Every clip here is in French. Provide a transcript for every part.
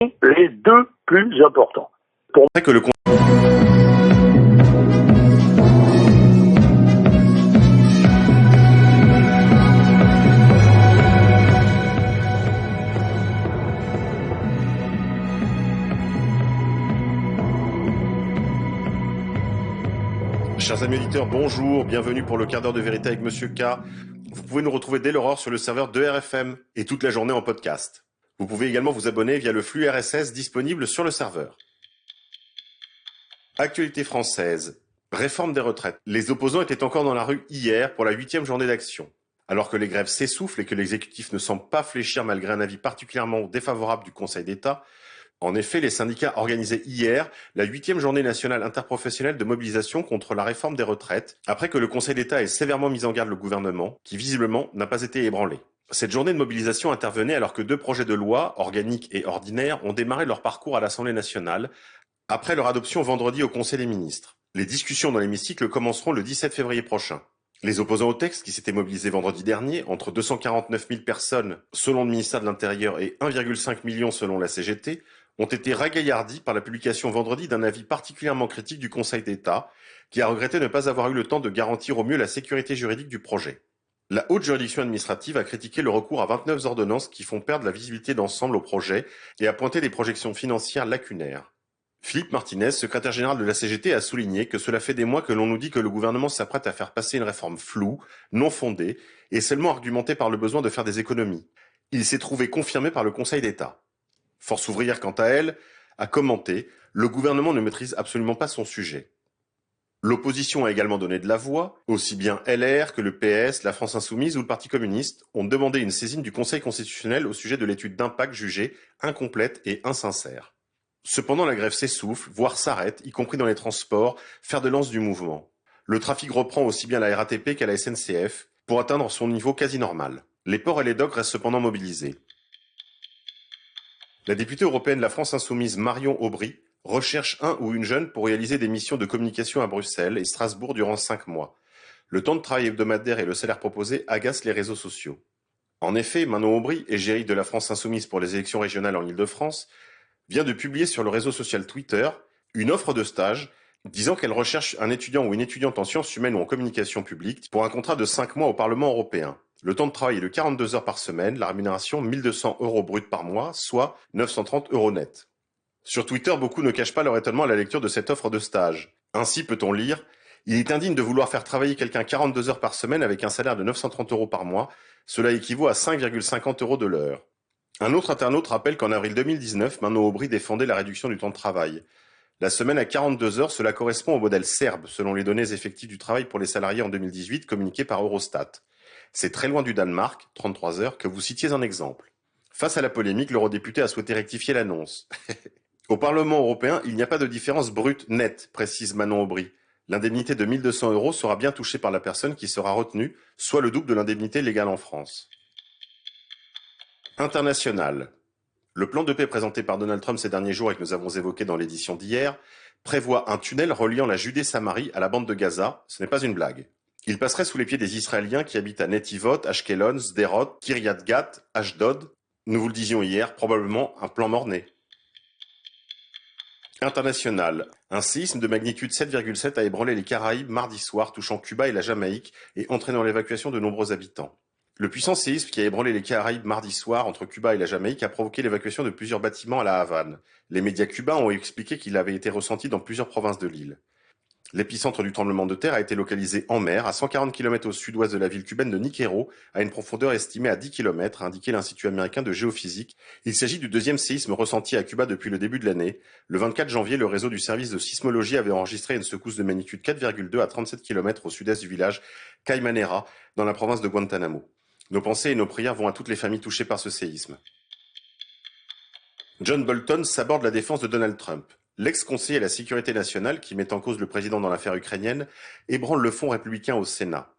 les deux plus importants. Pour que le Chers amis auditeurs, bonjour, bienvenue pour le quart d'heure de vérité avec Monsieur K. Vous pouvez nous retrouver dès l'aurore sur le serveur de RFM et toute la journée en podcast. Vous pouvez également vous abonner via le flux RSS disponible sur le serveur. Actualité française. Réforme des retraites. Les opposants étaient encore dans la rue hier pour la 8e journée d'action. Alors que les grèves s'essoufflent et que l'exécutif ne semble pas fléchir malgré un avis particulièrement défavorable du Conseil d'État, en effet, les syndicats organisaient hier la 8e journée nationale interprofessionnelle de mobilisation contre la réforme des retraites, après que le Conseil d'État ait sévèrement mis en garde le gouvernement, qui visiblement n'a pas été ébranlé. Cette journée de mobilisation intervenait alors que deux projets de loi, organiques et ordinaires, ont démarré leur parcours à l'Assemblée nationale, après leur adoption vendredi au Conseil des ministres. Les discussions dans l'hémicycle commenceront le 17 février prochain. Les opposants au texte, qui s'étaient mobilisés vendredi dernier, entre 249 000 personnes selon le ministère de l'Intérieur et 1,5 million selon la CGT, ont été ragaillardis par la publication vendredi d'un avis particulièrement critique du Conseil d'État, qui a regretté ne pas avoir eu le temps de garantir au mieux la sécurité juridique du projet. La haute juridiction administrative a critiqué le recours à 29 ordonnances qui font perdre la visibilité d'ensemble au projet et a pointé des projections financières lacunaires. Philippe Martinez, secrétaire général de la CGT, a souligné que cela fait des mois que l'on nous dit que le gouvernement s'apprête à faire passer une réforme floue, non fondée, et seulement argumentée par le besoin de faire des économies. Il s'est trouvé confirmé par le Conseil d'État. Force ouvrière, quant à elle, a commenté « Le gouvernement ne maîtrise absolument pas son sujet ». L'opposition a également donné de la voix, aussi bien LR que le PS, la France Insoumise ou le Parti communiste ont demandé une saisine du Conseil constitutionnel au sujet de l'étude d'impact jugée incomplète et insincère. Cependant, la grève s'essouffle, voire s'arrête, y compris dans les transports, fer de lance du mouvement. Le trafic reprend aussi bien à la RATP qu'à la SNCF, pour atteindre son niveau quasi normal. Les ports et les docks restent cependant mobilisés. La députée européenne de la France Insoumise Marion Aubry recherche un ou une jeune pour réaliser des missions de communication à Bruxelles et Strasbourg durant 5 mois. Le temps de travail hebdomadaire et le salaire proposé agacent les réseaux sociaux. En effet, Manon Aubry, égérie de la France Insoumise pour les élections régionales en Île-de-France, vient de publier sur le réseau social Twitter une offre de stage disant qu'elle recherche un étudiant ou une étudiante en sciences humaines ou en communication publique pour un contrat de 5 mois au Parlement européen. Le temps de travail est de 42 heures par semaine, la rémunération 1 200 € brut par mois, soit 930 € net. Sur Twitter, beaucoup ne cachent pas leur étonnement à la lecture de cette offre de stage. Ainsi peut-on lire « Il est indigne de vouloir faire travailler quelqu'un 42 heures par semaine avec un salaire de 930 € par mois, cela équivaut à 5,50 € de l'heure. » Un autre internaute rappelle qu'en avril 2019, Manon Aubry défendait la réduction du temps de travail. La semaine à 42 heures, cela correspond au modèle serbe, selon les données effectives du travail pour les salariés en 2018 communiquées par Eurostat. C'est très loin du Danemark, 33 heures, que vous citiez un exemple. Face à la polémique, l'eurodéputé a souhaité rectifier l'annonce. Au Parlement européen, il n'y a pas de différence brute nette, précise Manon Aubry. L'indemnité de 1 200 € sera bien touchée par la personne qui sera retenue, soit le double de l'indemnité légale en France. International. Le plan de paix présenté par Donald Trump ces derniers jours et que nous avons évoqué dans l'édition d'hier prévoit un tunnel reliant la Judée-Samarie à la bande de Gaza. Ce n'est pas une blague. Il passerait sous les pieds des Israéliens qui habitent à Netivot, Ashkelon, Sderot, Kiryat Gat, Ashdod. Nous vous le disions hier, probablement un plan mort-né. International. Un séisme de magnitude 7,7 a ébranlé les Caraïbes mardi soir, touchant Cuba et la Jamaïque et entraînant l'évacuation de nombreux habitants. Le puissant séisme qui a ébranlé les Caraïbes mardi soir entre Cuba et la Jamaïque a provoqué l'évacuation de plusieurs bâtiments à la Havane. Les médias cubains ont expliqué qu'il avait été ressenti dans plusieurs provinces de l'île. L'épicentre du tremblement de terre a été localisé en mer, à 140 km au sud-ouest de la ville cubaine de Niquero, à une profondeur estimée à 10 km, a indiqué l'Institut américain de géophysique. Il s'agit du deuxième séisme ressenti à Cuba depuis le début de l'année. Le 24 janvier, le réseau du service de sismologie avait enregistré une secousse de magnitude 4,2 à 37 km au sud-est du village Caimanera, dans la province de Guantanamo. Nos pensées et nos prières vont à toutes les familles touchées par ce séisme. John Bolton s'aborde la défense de Donald Trump. L'ex-conseiller à la sécurité nationale, qui met en cause le président dans l'affaire ukrainienne, ébranle le Front républicain au Sénat.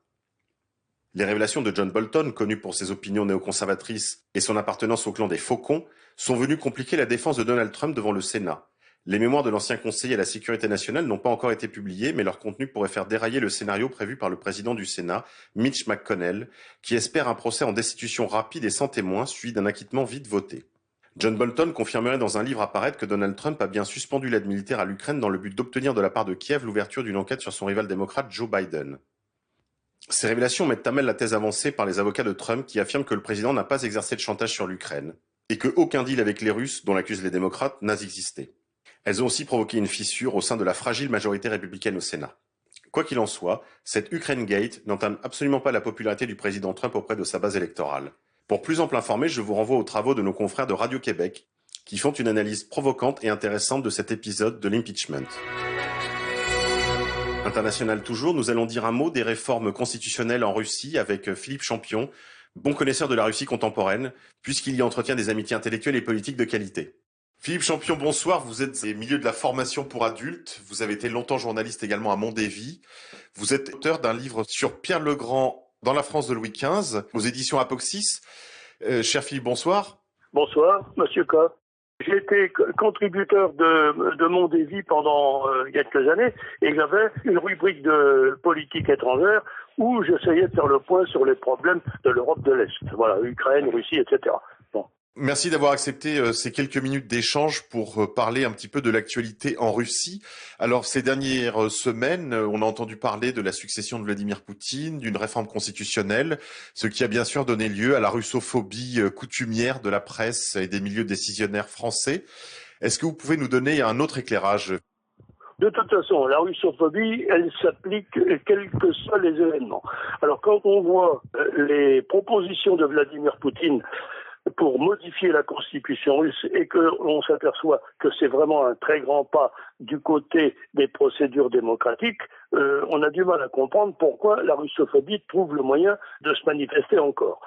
Les révélations de John Bolton, connu pour ses opinions néoconservatrices et son appartenance au clan des Faucons, sont venues compliquer la défense de Donald Trump devant le Sénat. Les mémoires de l'ancien conseiller à la sécurité nationale n'ont pas encore été publiées, mais leur contenu pourrait faire dérailler le scénario prévu par le président du Sénat, Mitch McConnell, qui espère un procès en destitution rapide et sans témoin, suivi d'un acquittement vite voté. John Bolton confirmerait dans un livre à paraître que Donald Trump a bien suspendu l'aide militaire à l'Ukraine dans le but d'obtenir de la part de Kiev l'ouverture d'une enquête sur son rival démocrate Joe Biden. Ces révélations mettent à mal la thèse avancée par les avocats de Trump qui affirment que le président n'a pas exercé de chantage sur l'Ukraine et que aucun deal avec les Russes, dont l'accusent les démocrates, n'a existé. Elles ont aussi provoqué une fissure au sein de la fragile majorité républicaine au Sénat. Quoi qu'il en soit, cette Ukraine Gate n'entame absolument pas la popularité du président Trump auprès de sa base électorale. Pour plus ample informé, je vous renvoie aux travaux de nos confrères de Radio-Québec qui font une analyse provocante et intéressante de cet épisode de l'impeachment. International toujours, nous allons dire un mot des réformes constitutionnelles en Russie avec Philippe Champion, bon connaisseur de la Russie contemporaine, puisqu'il y entretient des amitiés intellectuelles et politiques de qualité. Philippe Champion, bonsoir. Vous êtes au milieu de la formation pour adultes. Vous avez été longtemps journaliste également à Mondévy. Vous êtes auteur d'un livre sur Pierre le Grand dans la France de Louis XV, aux éditions Apoxis. Cher Philippe, bonsoir. Bonsoir, Monsieur K. J'ai été contributeur de Mondévy pendant quelques années et j'avais une rubrique de politique étrangère où j'essayais de faire le point sur les problèmes de l'Europe de l'Est. Voilà, Ukraine, Russie, etc. Bon. Merci d'avoir accepté ces quelques minutes d'échange pour parler un petit peu de l'actualité en Russie. Alors, ces dernières semaines, on a entendu parler de la succession de Vladimir Poutine, d'une réforme constitutionnelle, ce qui a bien sûr donné lieu à la russophobie coutumière de la presse et des milieux décisionnaires français. Est-ce que vous pouvez nous donner un autre éclairage ? De toute façon, la russophobie, elle s'applique quels que soient les événements. Alors, quand on voit les propositions de Vladimir Poutine pour modifier la constitution russe et que l'on s'aperçoit que c'est vraiment un très grand pas du côté des procédures démocratiques, on a du mal à comprendre pourquoi la russophobie trouve le moyen de se manifester encore.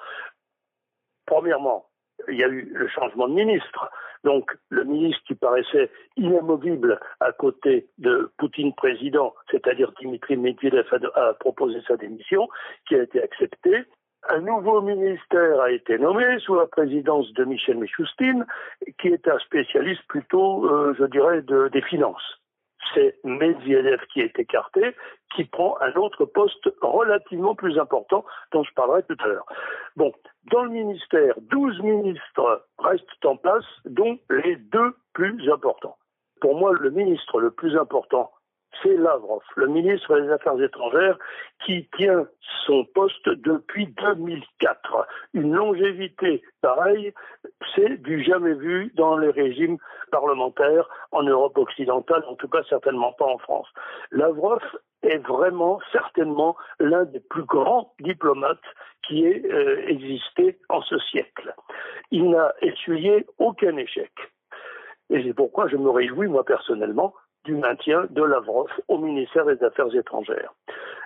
Premièrement, il y a eu le changement de ministre. Donc, le ministre qui paraissait inamovible à côté de Poutine président, c'est-à-dire Dmitri Medvedev, a proposé sa démission, qui a été acceptée. Un nouveau ministère a été nommé sous la présidence de Michel Mishustin, qui est un spécialiste plutôt, je dirais, des finances. C'est Medvedev qui est écarté, qui prend un autre poste relativement plus important, dont je parlerai tout à l'heure. Bon, dans le ministère, 12 ministres restent en place, dont les deux plus importants. Pour moi, le ministre le plus important, c'est Lavrov, le ministre des Affaires étrangères, qui tient son poste depuis 2004. Une longévité pareille, c'est du jamais vu dans les régimes parlementaires en Europe occidentale, en tout cas certainement pas en France. Lavrov est vraiment, certainement, l'un des plus grands diplomates qui ait existé en ce siècle. Il n'a essuyé aucun échec. Et c'est pourquoi je me réjouis, moi personnellement, du maintien de Lavrov au ministère des Affaires étrangères.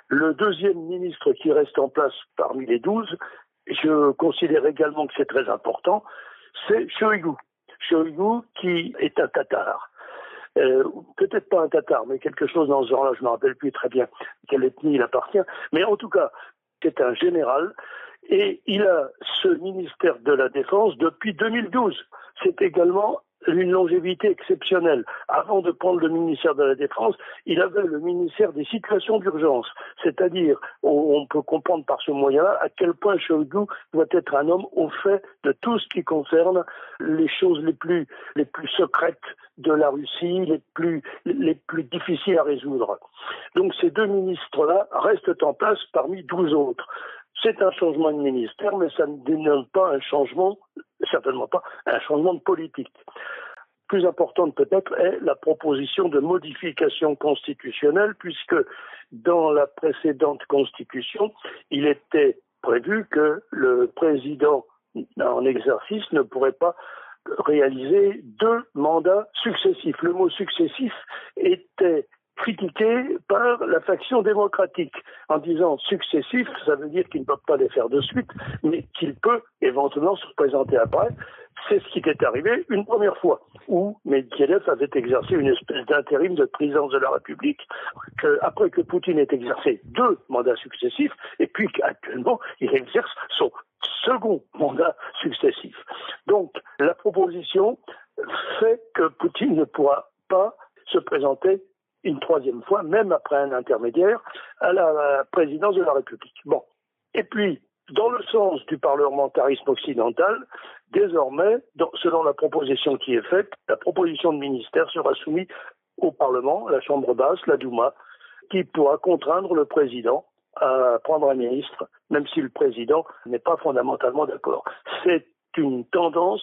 Le deuxième ministre qui reste en place parmi les 12, je considère également que c'est très important, c'est Shoigu. Shoigu qui est un Tatar. Peut-être pas un Tatar, mais quelque chose dans ce genre-là, je ne me rappelle plus très bien quelle ethnie il appartient, mais en tout cas, c'est un général et il a ce ministère de la Défense depuis 2012. C'est également une longévité exceptionnelle. Avant de prendre le ministère de la Défense, il avait le ministère des situations d'urgence. C'est-à-dire, on peut comprendre par ce moyen-là à quel point Shoigu doit être un homme au fait de tout ce qui concerne les choses les plus secrètes de la Russie, les plus difficiles à résoudre. Donc ces deux ministres-là restent en place parmi 12 autres. C'est un changement de ministère, mais ça ne dénote pas un changement, certainement pas un changement de politique. Plus importante peut-être est la proposition de modification constitutionnelle, puisque dans la précédente constitution, il était prévu que le président en exercice ne pourrait pas réaliser 2 mandats successifs. Le mot successif était critiqué par la faction démocratique en disant successif, ça veut dire qu'il ne peut pas les faire de suite, mais qu'il peut éventuellement se présenter après. C'est ce qui était arrivé une première fois, où Medvedev avait exercé une espèce d'intérim de présidence de la République, après que Poutine ait exercé 2 mandats successifs, et puis qu'actuellement, il exerce son second mandat successif. Donc, la proposition fait que Poutine ne pourra pas se présenter une 3e fois, même après un intermédiaire, à la présidence de la République. Bon. Et puis, dans le sens du parlementarisme occidental, Désormais, selon la proposition qui est faite, la proposition de ministère sera soumise au Parlement, la Chambre basse, la Douma, qui pourra contraindre le président à prendre un ministre, même si le président n'est pas fondamentalement d'accord. C'est une tendance,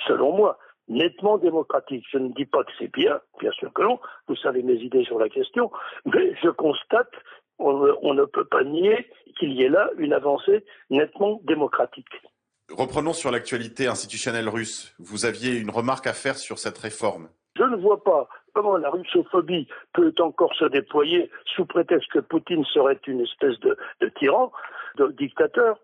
selon moi, nettement démocratique. Je ne dis pas que c'est bien sûr que non, vous savez mes idées sur la question, mais je constate, on ne peut pas nier qu'il y ait là une avancée nettement démocratique. Reprenons sur l'actualité institutionnelle russe. Vous aviez une remarque à faire sur cette réforme. Je ne vois pas comment la russophobie peut encore se déployer sous prétexte que Poutine serait une espèce de tyran, de dictateur.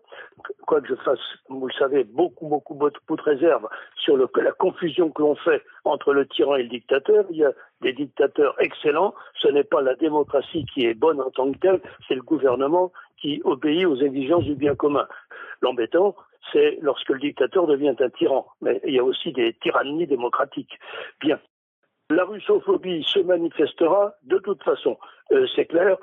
Quoi que je fasse, vous le savez, beaucoup de réserves sur la confusion que l'on fait entre le tyran et le dictateur. Il y a des dictateurs excellents. Ce n'est pas la démocratie qui est bonne en tant que telle, c'est le gouvernement qui obéit aux exigences du bien commun. L'embêtant, c'est lorsque le dictateur devient un tyran. Mais il y a aussi des tyrannies démocratiques. Bien. La russophobie se manifestera de toute façon. C'est clair,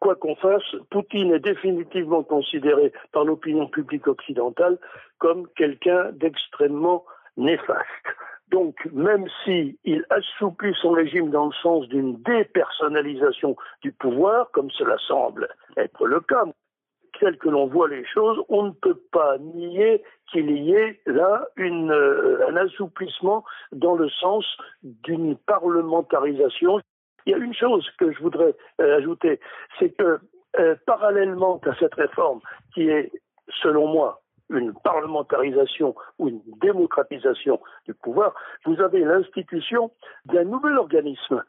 quoi qu'on fasse, Poutine est définitivement considéré par l'opinion publique occidentale comme quelqu'un d'extrêmement néfaste. Donc, même s'il assouplit son régime dans le sens d'une dépersonnalisation du pouvoir, comme cela semble être le cas, tel que l'on voit les choses, on ne peut pas nier qu'il y ait là un assouplissement dans le sens d'une parlementarisation. Il y a une chose que je voudrais ajouter, c'est que parallèlement à cette réforme, qui est, selon moi, une parlementarisation ou une démocratisation du pouvoir, vous avez l'institution d'un nouvel organisme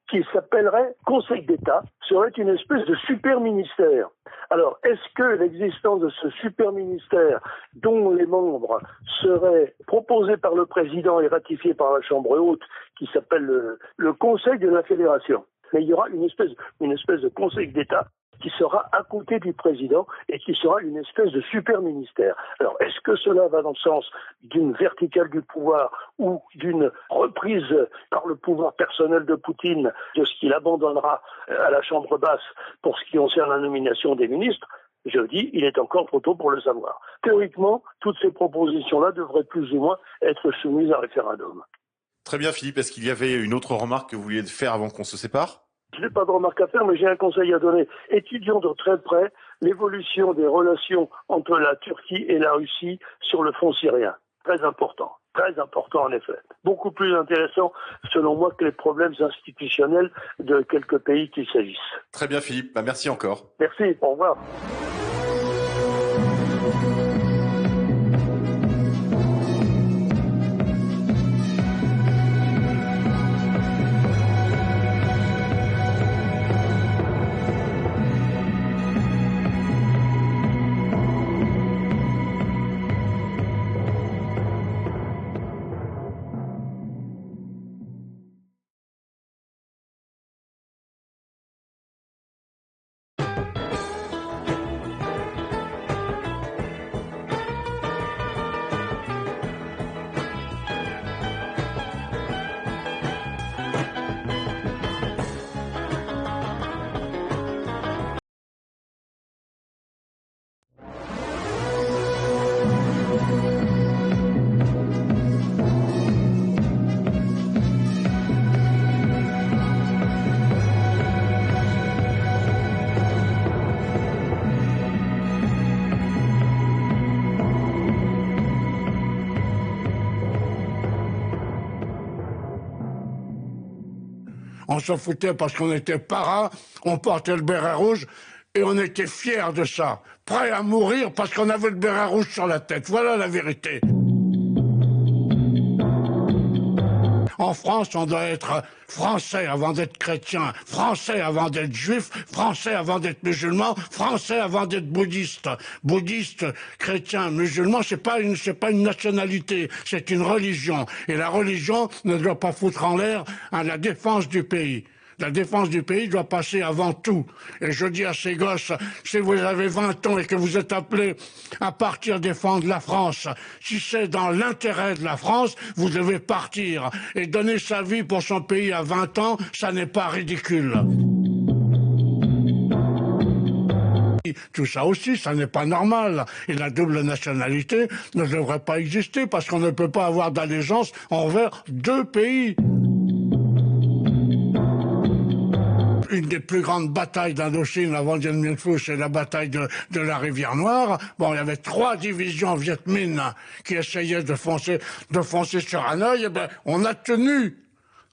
qui s'appellerait Conseil d'État, serait une espèce de super-ministère. Alors, est-ce que l'existence de ce super-ministère, dont les membres seraient proposés par le président et ratifiés par la Chambre haute, qui s'appelle le Conseil de la Fédération? Mais il y aura une espèce de Conseil d'État qui sera à côté du président et qui sera une espèce de super-ministère. Alors, est-ce que cela va dans le sens d'une verticale du pouvoir ou d'une reprise par le pouvoir personnel de Poutine de ce qu'il abandonnera à la Chambre basse pour ce qui concerne la nomination des ministres? Je dis, il est encore trop tôt pour le savoir. Théoriquement, toutes ces propositions-là devraient plus ou moins être soumises à référendum. Très bien Philippe, est-ce qu'il y avait une autre remarque que vous vouliez faire avant qu'on se sépare ? Je n'ai pas de remarque à faire, mais j'ai un conseil à donner. Étudions de très près l'évolution des relations entre la Turquie et la Russie sur le front syrien. Très important en effet. Beaucoup plus intéressant, selon moi, que les problèmes institutionnels de quelques pays qu'il s'agisse. Très bien Philippe, merci encore. Merci, au revoir. On s'en foutait parce qu'on était para, on portait le béret rouge et on était fiers de ça. Prêts à mourir parce qu'on avait le béret rouge sur la tête. Voilà la vérité. En France, on doit être français avant d'être chrétien, français avant d'être juif, français avant d'être musulman, français avant d'être bouddhiste. Bouddhiste, chrétien, musulman, c'est pas une nationalité, c'est une religion. Et la religion ne doit pas foutre en l'air la défense du pays. La défense du pays doit passer avant tout. Et je dis à ces gosses, si vous avez 20 ans et que vous êtes appelés à partir défendre la France, si c'est dans l'intérêt de la France, vous devez partir. Et donner sa vie pour son pays à 20 ans, ça n'est pas ridicule. tout ça aussi, ça n'est pas normal. Et la double nationalité ne devrait pas exister parce qu'on ne peut pas avoir d'allégeance envers deux pays. Une des plus grandes batailles d'Indochine avant Dien Bien Phu, c'est la bataille de la Rivière Noire. Bon, il y avait 3 divisions Viet Minh qui essayaient de foncer sur Hanoï. Et ben, on a tenu.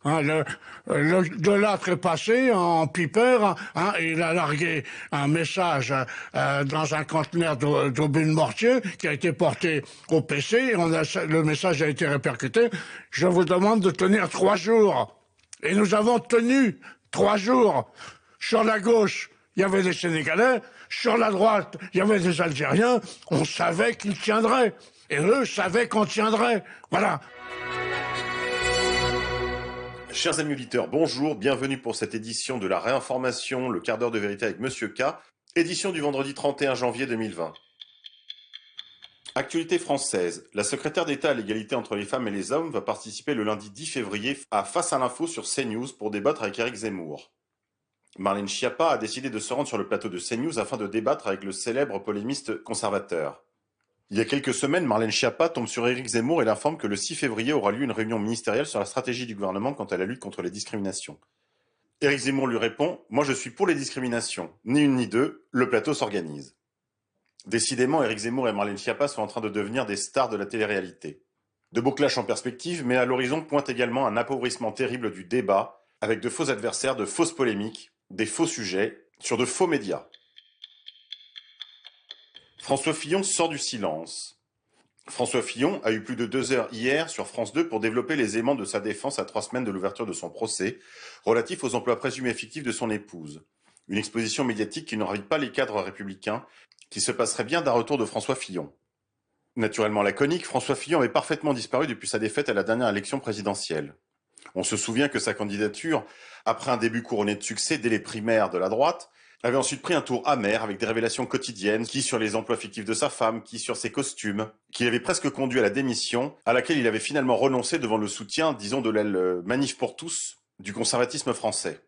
De là est passé en Piper, et il a largué un message dans un conteneur d'obus-mortier qui a été porté au PC. Et le message a été répercuté. Je vous demande de tenir 3 jours. Et nous avons tenu 3 jours. Sur la gauche, il y avait des Sénégalais. Sur la droite, il y avait des Algériens. On savait qu'ils tiendraient. Et eux savaient qu'on tiendrait. Voilà. Chers amis auditeurs, bonjour, bienvenue pour cette édition de la réinformation, le quart d'heure de vérité avec Monsieur K, édition du vendredi 31 janvier 2020. Actualité française, la secrétaire d'État à l'égalité entre les femmes et les hommes va participer le lundi 10 février à Face à l'info sur CNews pour débattre avec Éric Zemmour. Marlène Schiappa a décidé de se rendre sur le plateau de CNews afin de débattre avec le célèbre polémiste conservateur. Il y a quelques semaines, Marlène Schiappa tombe sur Éric Zemmour et l'informe que le 6 février aura lieu une réunion ministérielle sur la stratégie du gouvernement quant à la lutte contre les discriminations. Éric Zemmour lui répond « Moi je suis pour les discriminations. Ni une ni deux, le plateau s'organise. » Décidément, Éric Zemmour et Marlène Schiappa sont en train de devenir des stars de la télé-réalité. De beaux clashs en perspective, mais à l'horizon pointe également un appauvrissement terrible du débat, avec de faux adversaires, de fausses polémiques, des faux sujets, sur de faux médias. François Fillon sort du silence. François Fillon a eu plus de 2 heures hier sur France 2 pour développer les éléments de sa défense à 3 semaines de l'ouverture de son procès, relatif aux emplois présumés fictifs de son épouse. Une exposition médiatique qui ne ravit pas les cadres républicains, qui se passerait bien d'un retour de François Fillon. Naturellement laconique, François Fillon avait parfaitement disparu depuis sa défaite à la dernière élection présidentielle. On se souvient que sa candidature, après un début couronné de succès dès les primaires de la droite, avait ensuite pris un tour amer avec des révélations quotidiennes, qui sur les emplois fictifs de sa femme, qui sur ses costumes, qui avait presque conduit à la démission, à laquelle il avait finalement renoncé devant le soutien, disons de l'aile Manif pour tous, du conservatisme français.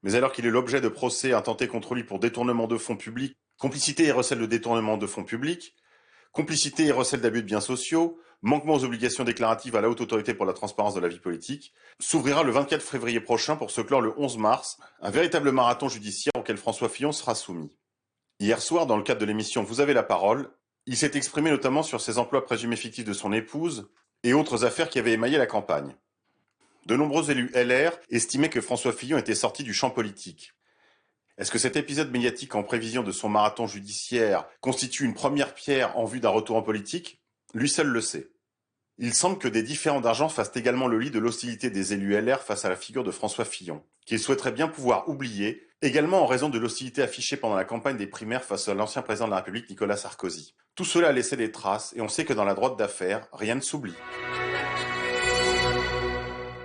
Mais alors qu'il est l'objet de procès intentés contre lui pour détournement de fonds publics, complicité et recel de détournement de fonds publics, complicité et recel d'abus de biens sociaux, manquement aux obligations déclaratives à la haute autorité pour la transparence de la vie politique, s'ouvrira le 24 février prochain pour se clore le 11 mars, un véritable marathon judiciaire auquel François Fillon sera soumis. Hier soir, dans le cadre de l'émission Vous avez la parole, il s'est exprimé notamment sur ses emplois présumés fictifs de son épouse et autres affaires qui avaient émaillé la campagne. De nombreux élus LR estimaient que François Fillon était sorti du champ politique. Est-ce que cet épisode médiatique en prévision de son marathon judiciaire constitue une première pierre en vue d'un retour en politique ? Lui seul le sait. Il semble que des différends d'argent fassent également le lit de l'hostilité des élus LR face à la figure de François Fillon, qu'il souhaiterait bien pouvoir oublier, également en raison de l'hostilité affichée pendant la campagne des primaires face à l'ancien président de la République Nicolas Sarkozy. Tout cela a laissé des traces et on sait que dans la droite d'affaires, rien ne s'oublie.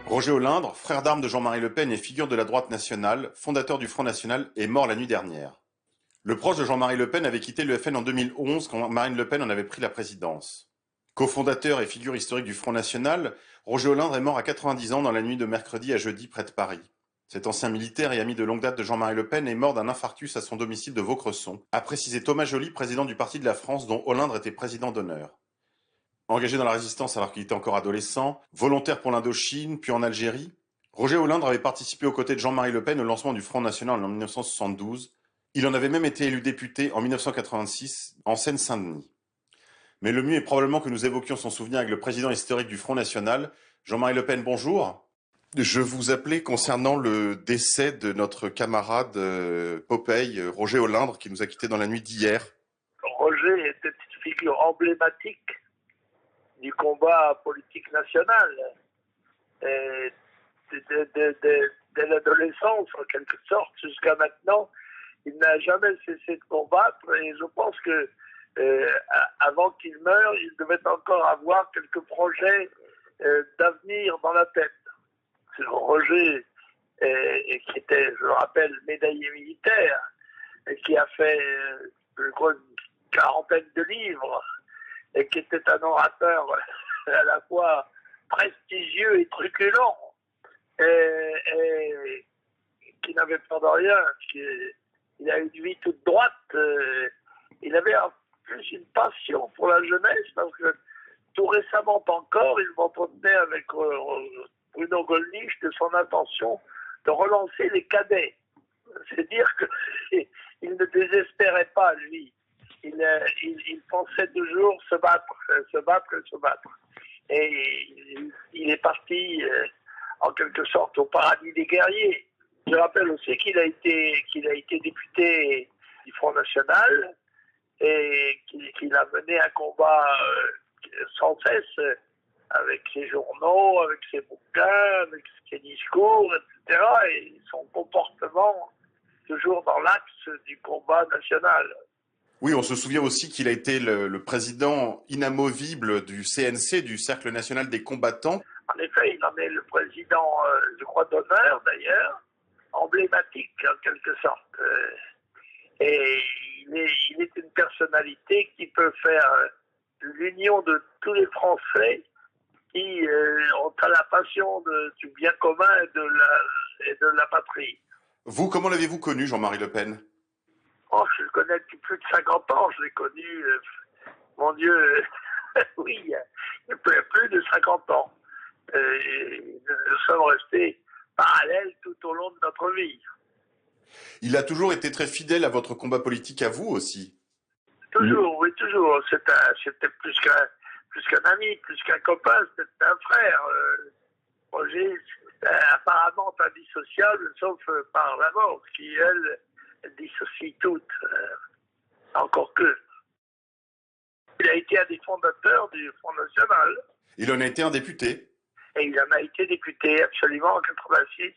Roger Olindre, frère d'armes de Jean-Marie Le Pen et figure de la droite nationale, fondateur du Front National, est mort la nuit dernière. Le proche de Jean-Marie Le Pen avait quitté le FN en 2011 quand Marine Le Pen en avait pris la présidence. Cofondateur et figure historique du Front National, Roger Olindre est mort à 90 ans dans la nuit de mercredi à jeudi près de Paris. Cet ancien militaire et ami de longue date de Jean-Marie Le Pen est mort d'un infarctus à son domicile de Vaucresson, a précisé Thomas Joly, président du Parti de la France dont Olindre était président d'honneur. Engagé dans la résistance alors qu'il était encore adolescent, volontaire pour l'Indochine, puis en Algérie, Roger Olindre avait participé aux côtés de Jean-Marie Le Pen au lancement du Front National en 1972. Il en avait même été élu député en 1986 en Seine-Saint-Denis. Mais le mieux est probablement que nous évoquions son souvenir avec le président historique du Front National. Jean-Marie Le Pen, bonjour. Je vous appelais concernant le décès de notre camarade Popeye, Roger Olindre, qui nous a quittés dans la nuit d'hier. Roger était une figure emblématique du combat politique national. Et dès l'adolescence, en quelque sorte, jusqu'à maintenant, il n'a jamais cessé de combattre et je pense que avant qu'il meure, il devait encore avoir quelques projets d'avenir dans la tête. Roger, qui était, je le rappelle, médaillé militaire, et qui a fait je crois, une quarantaine de livres, et qui était un orateur à la fois prestigieux et truculent, et qui n'avait peur de rien. Il a une vie toute droite, il avait en plus une passion pour la jeunesse, parce que tout récemment encore, il m'entretenait avec Bruno Gollnisch de son intention de relancer les cadets. C'est dire qu'il ne désespérait pas, lui. Il pensait toujours se battre. Et il est parti, en quelque sorte, au paradis des guerriers. Je rappelle aussi qu'il a été député du Front National et qu'il a mené un combat sans cesse avec ses journaux, avec ses bouquins, avec ses discours, etc. Et son comportement toujours dans l'axe du combat national. Oui, on se souvient aussi qu'il a été le président inamovible du CNC, du Cercle National des Combattants. En effet, il en est le président, je crois, d'honneur d'ailleurs, emblématique en quelque sorte. Et il est une personnalité qui peut faire l'union de tous les Français qui ont la passion du bien commun et de la patrie. Vous, comment l'avez-vous connu, Jean-Marie Le Pen? Oh, je le connais depuis plus de 50 ans. Je l'ai connu, mon Dieu, oui, plus de 50 ans. Nous sommes restés parallèles tout au long de notre vie. Il a toujours été très fidèle à votre combat politique, à vous aussi. Toujours, oui, toujours. C'était plus qu'un ami, plus qu'un copain, c'était un frère. Roger, apparemment indissociable, sauf par la mort, qui, elle dissocie toutes. Encore que. Il a été un des fondateurs du Front National. Il en a été un député. Et il en a été député, absolument, en 86.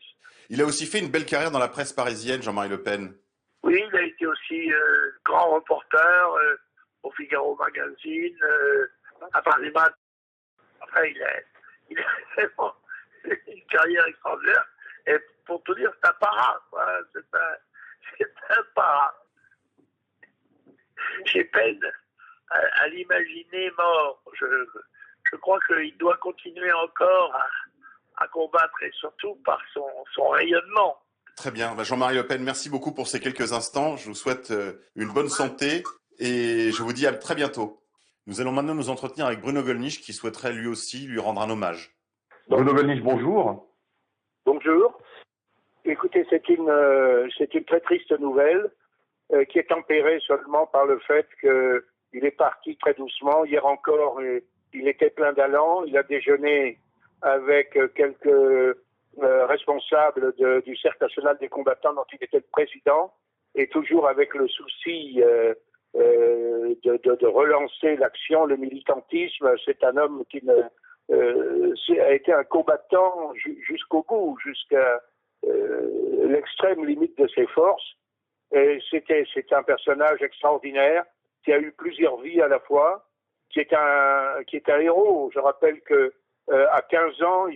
Il a aussi fait une belle carrière dans la presse parisienne, Jean-Marie Le Pen. Oui, il a été aussi grand reporter au Figaro Magazine, à Paris Match. Enfin, il a vraiment une carrière extraordinaire. Et pour tout dire, c'est un para. C'est un para. J'ai peine à l'imaginer mort. Je crois qu'il doit continuer encore à combattre, et surtout par son rayonnement. Très bien. Jean-Marie Le Pen, merci beaucoup pour ces quelques instants. Je vous souhaite une bonne santé et je vous dis à très bientôt. Nous allons maintenant nous entretenir avec Bruno Gollnisch qui souhaiterait lui aussi lui rendre un hommage. Bruno Gollnisch, bonjour. Bonjour. Écoutez, c'est une très triste nouvelle qui est tempérée seulement par le fait qu'il est parti très doucement. Hier encore, il était plein d'allant. Il a déjeuné avec quelques responsable du Cercle National des Combattants dont il était le président, et toujours avec le souci de relancer l'action, le militantisme. C'est un homme qui a été un combattant jusqu'au bout, jusqu'à l'extrême limite de ses forces. Et c'est un personnage extraordinaire qui a eu plusieurs vies à la fois, qui est un héros. Je rappelle que à 15 ans,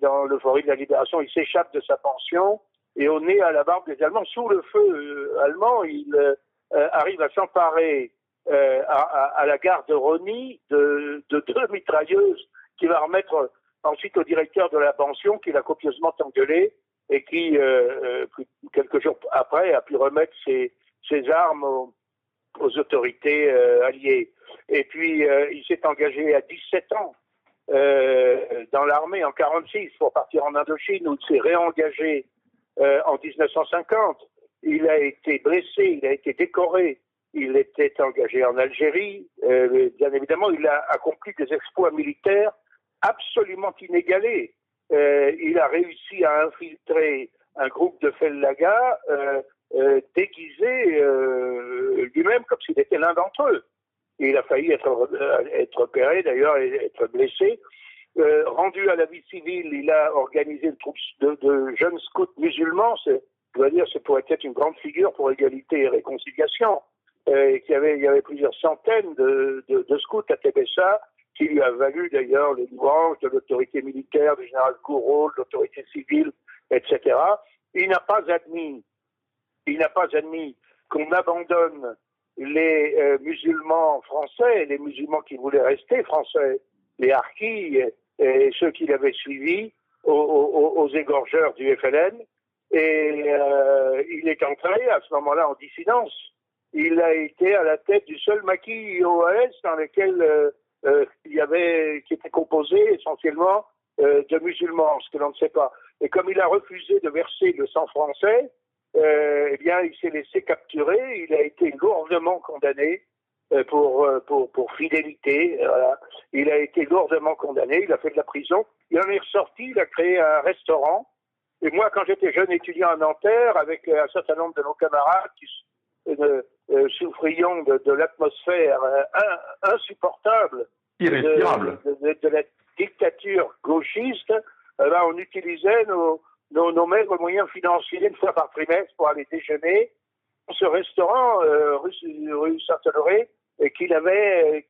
dans l'euphorie de la libération, il s'échappe de sa pension et au nez à la barbe des Allemands, sous le feu allemand, il arrive à s'emparer à la gare de Rosny de 2 mitrailleuses qu'il va remettre ensuite au directeur de la pension, qui l'a copieusement engueulé et qui, quelques jours après, a pu remettre ses armes aux autorités alliées. Et puis, il s'est engagé à 17 ans dans l'armée en 46 pour partir en Indochine, où il s'est réengagé en 1950. Il a été blessé, il a été décoré, il était engagé en Algérie. Bien évidemment, il a accompli des exploits militaires absolument inégalés. Il a réussi à infiltrer un groupe de Fellaga déguisé lui-même comme s'il était l'un d'entre eux. Il a failli être opéré d'ailleurs et être blessé. Rendu à la vie civile, il a organisé une troupe de jeunes scouts musulmans. Je dois dire, ça pourrait être une grande figure pour égalité et réconciliation. Il y avait plusieurs centaines de scouts à Tébessa, qui lui a valu d'ailleurs les louanges de l'autorité militaire, du général Gouraud, de l'autorité civile, etc. Il n'a pas admis qu'on abandonne les musulmans français, les musulmans qui voulaient rester français, les harkis et ceux qui l'avaient suivi aux égorgeurs du FLN. Et il est entré à ce moment-là en dissidence. il a été à la tête du seul maquis IOS dans lequel qui était composé essentiellement de musulmans, ce que l'on ne sait pas. Et comme il a refusé de verser le sang français, eh bien, il s'est laissé capturer. Il a été lourdement condamné pour fidélité. Voilà. Il a été lourdement condamné. Il a fait de la prison. Il en est ressorti. Il a créé un restaurant. Et moi, quand j'étais jeune étudiant à Nanterre, avec un certain nombre de nos camarades qui souffrions de l'atmosphère insupportable Irrespirable. de la dictature gauchiste, on utilisait nos maigres moyens financiers une fois par trimestre pour aller déjeuner dans ce restaurant rue Saint-Honoré qu'il avait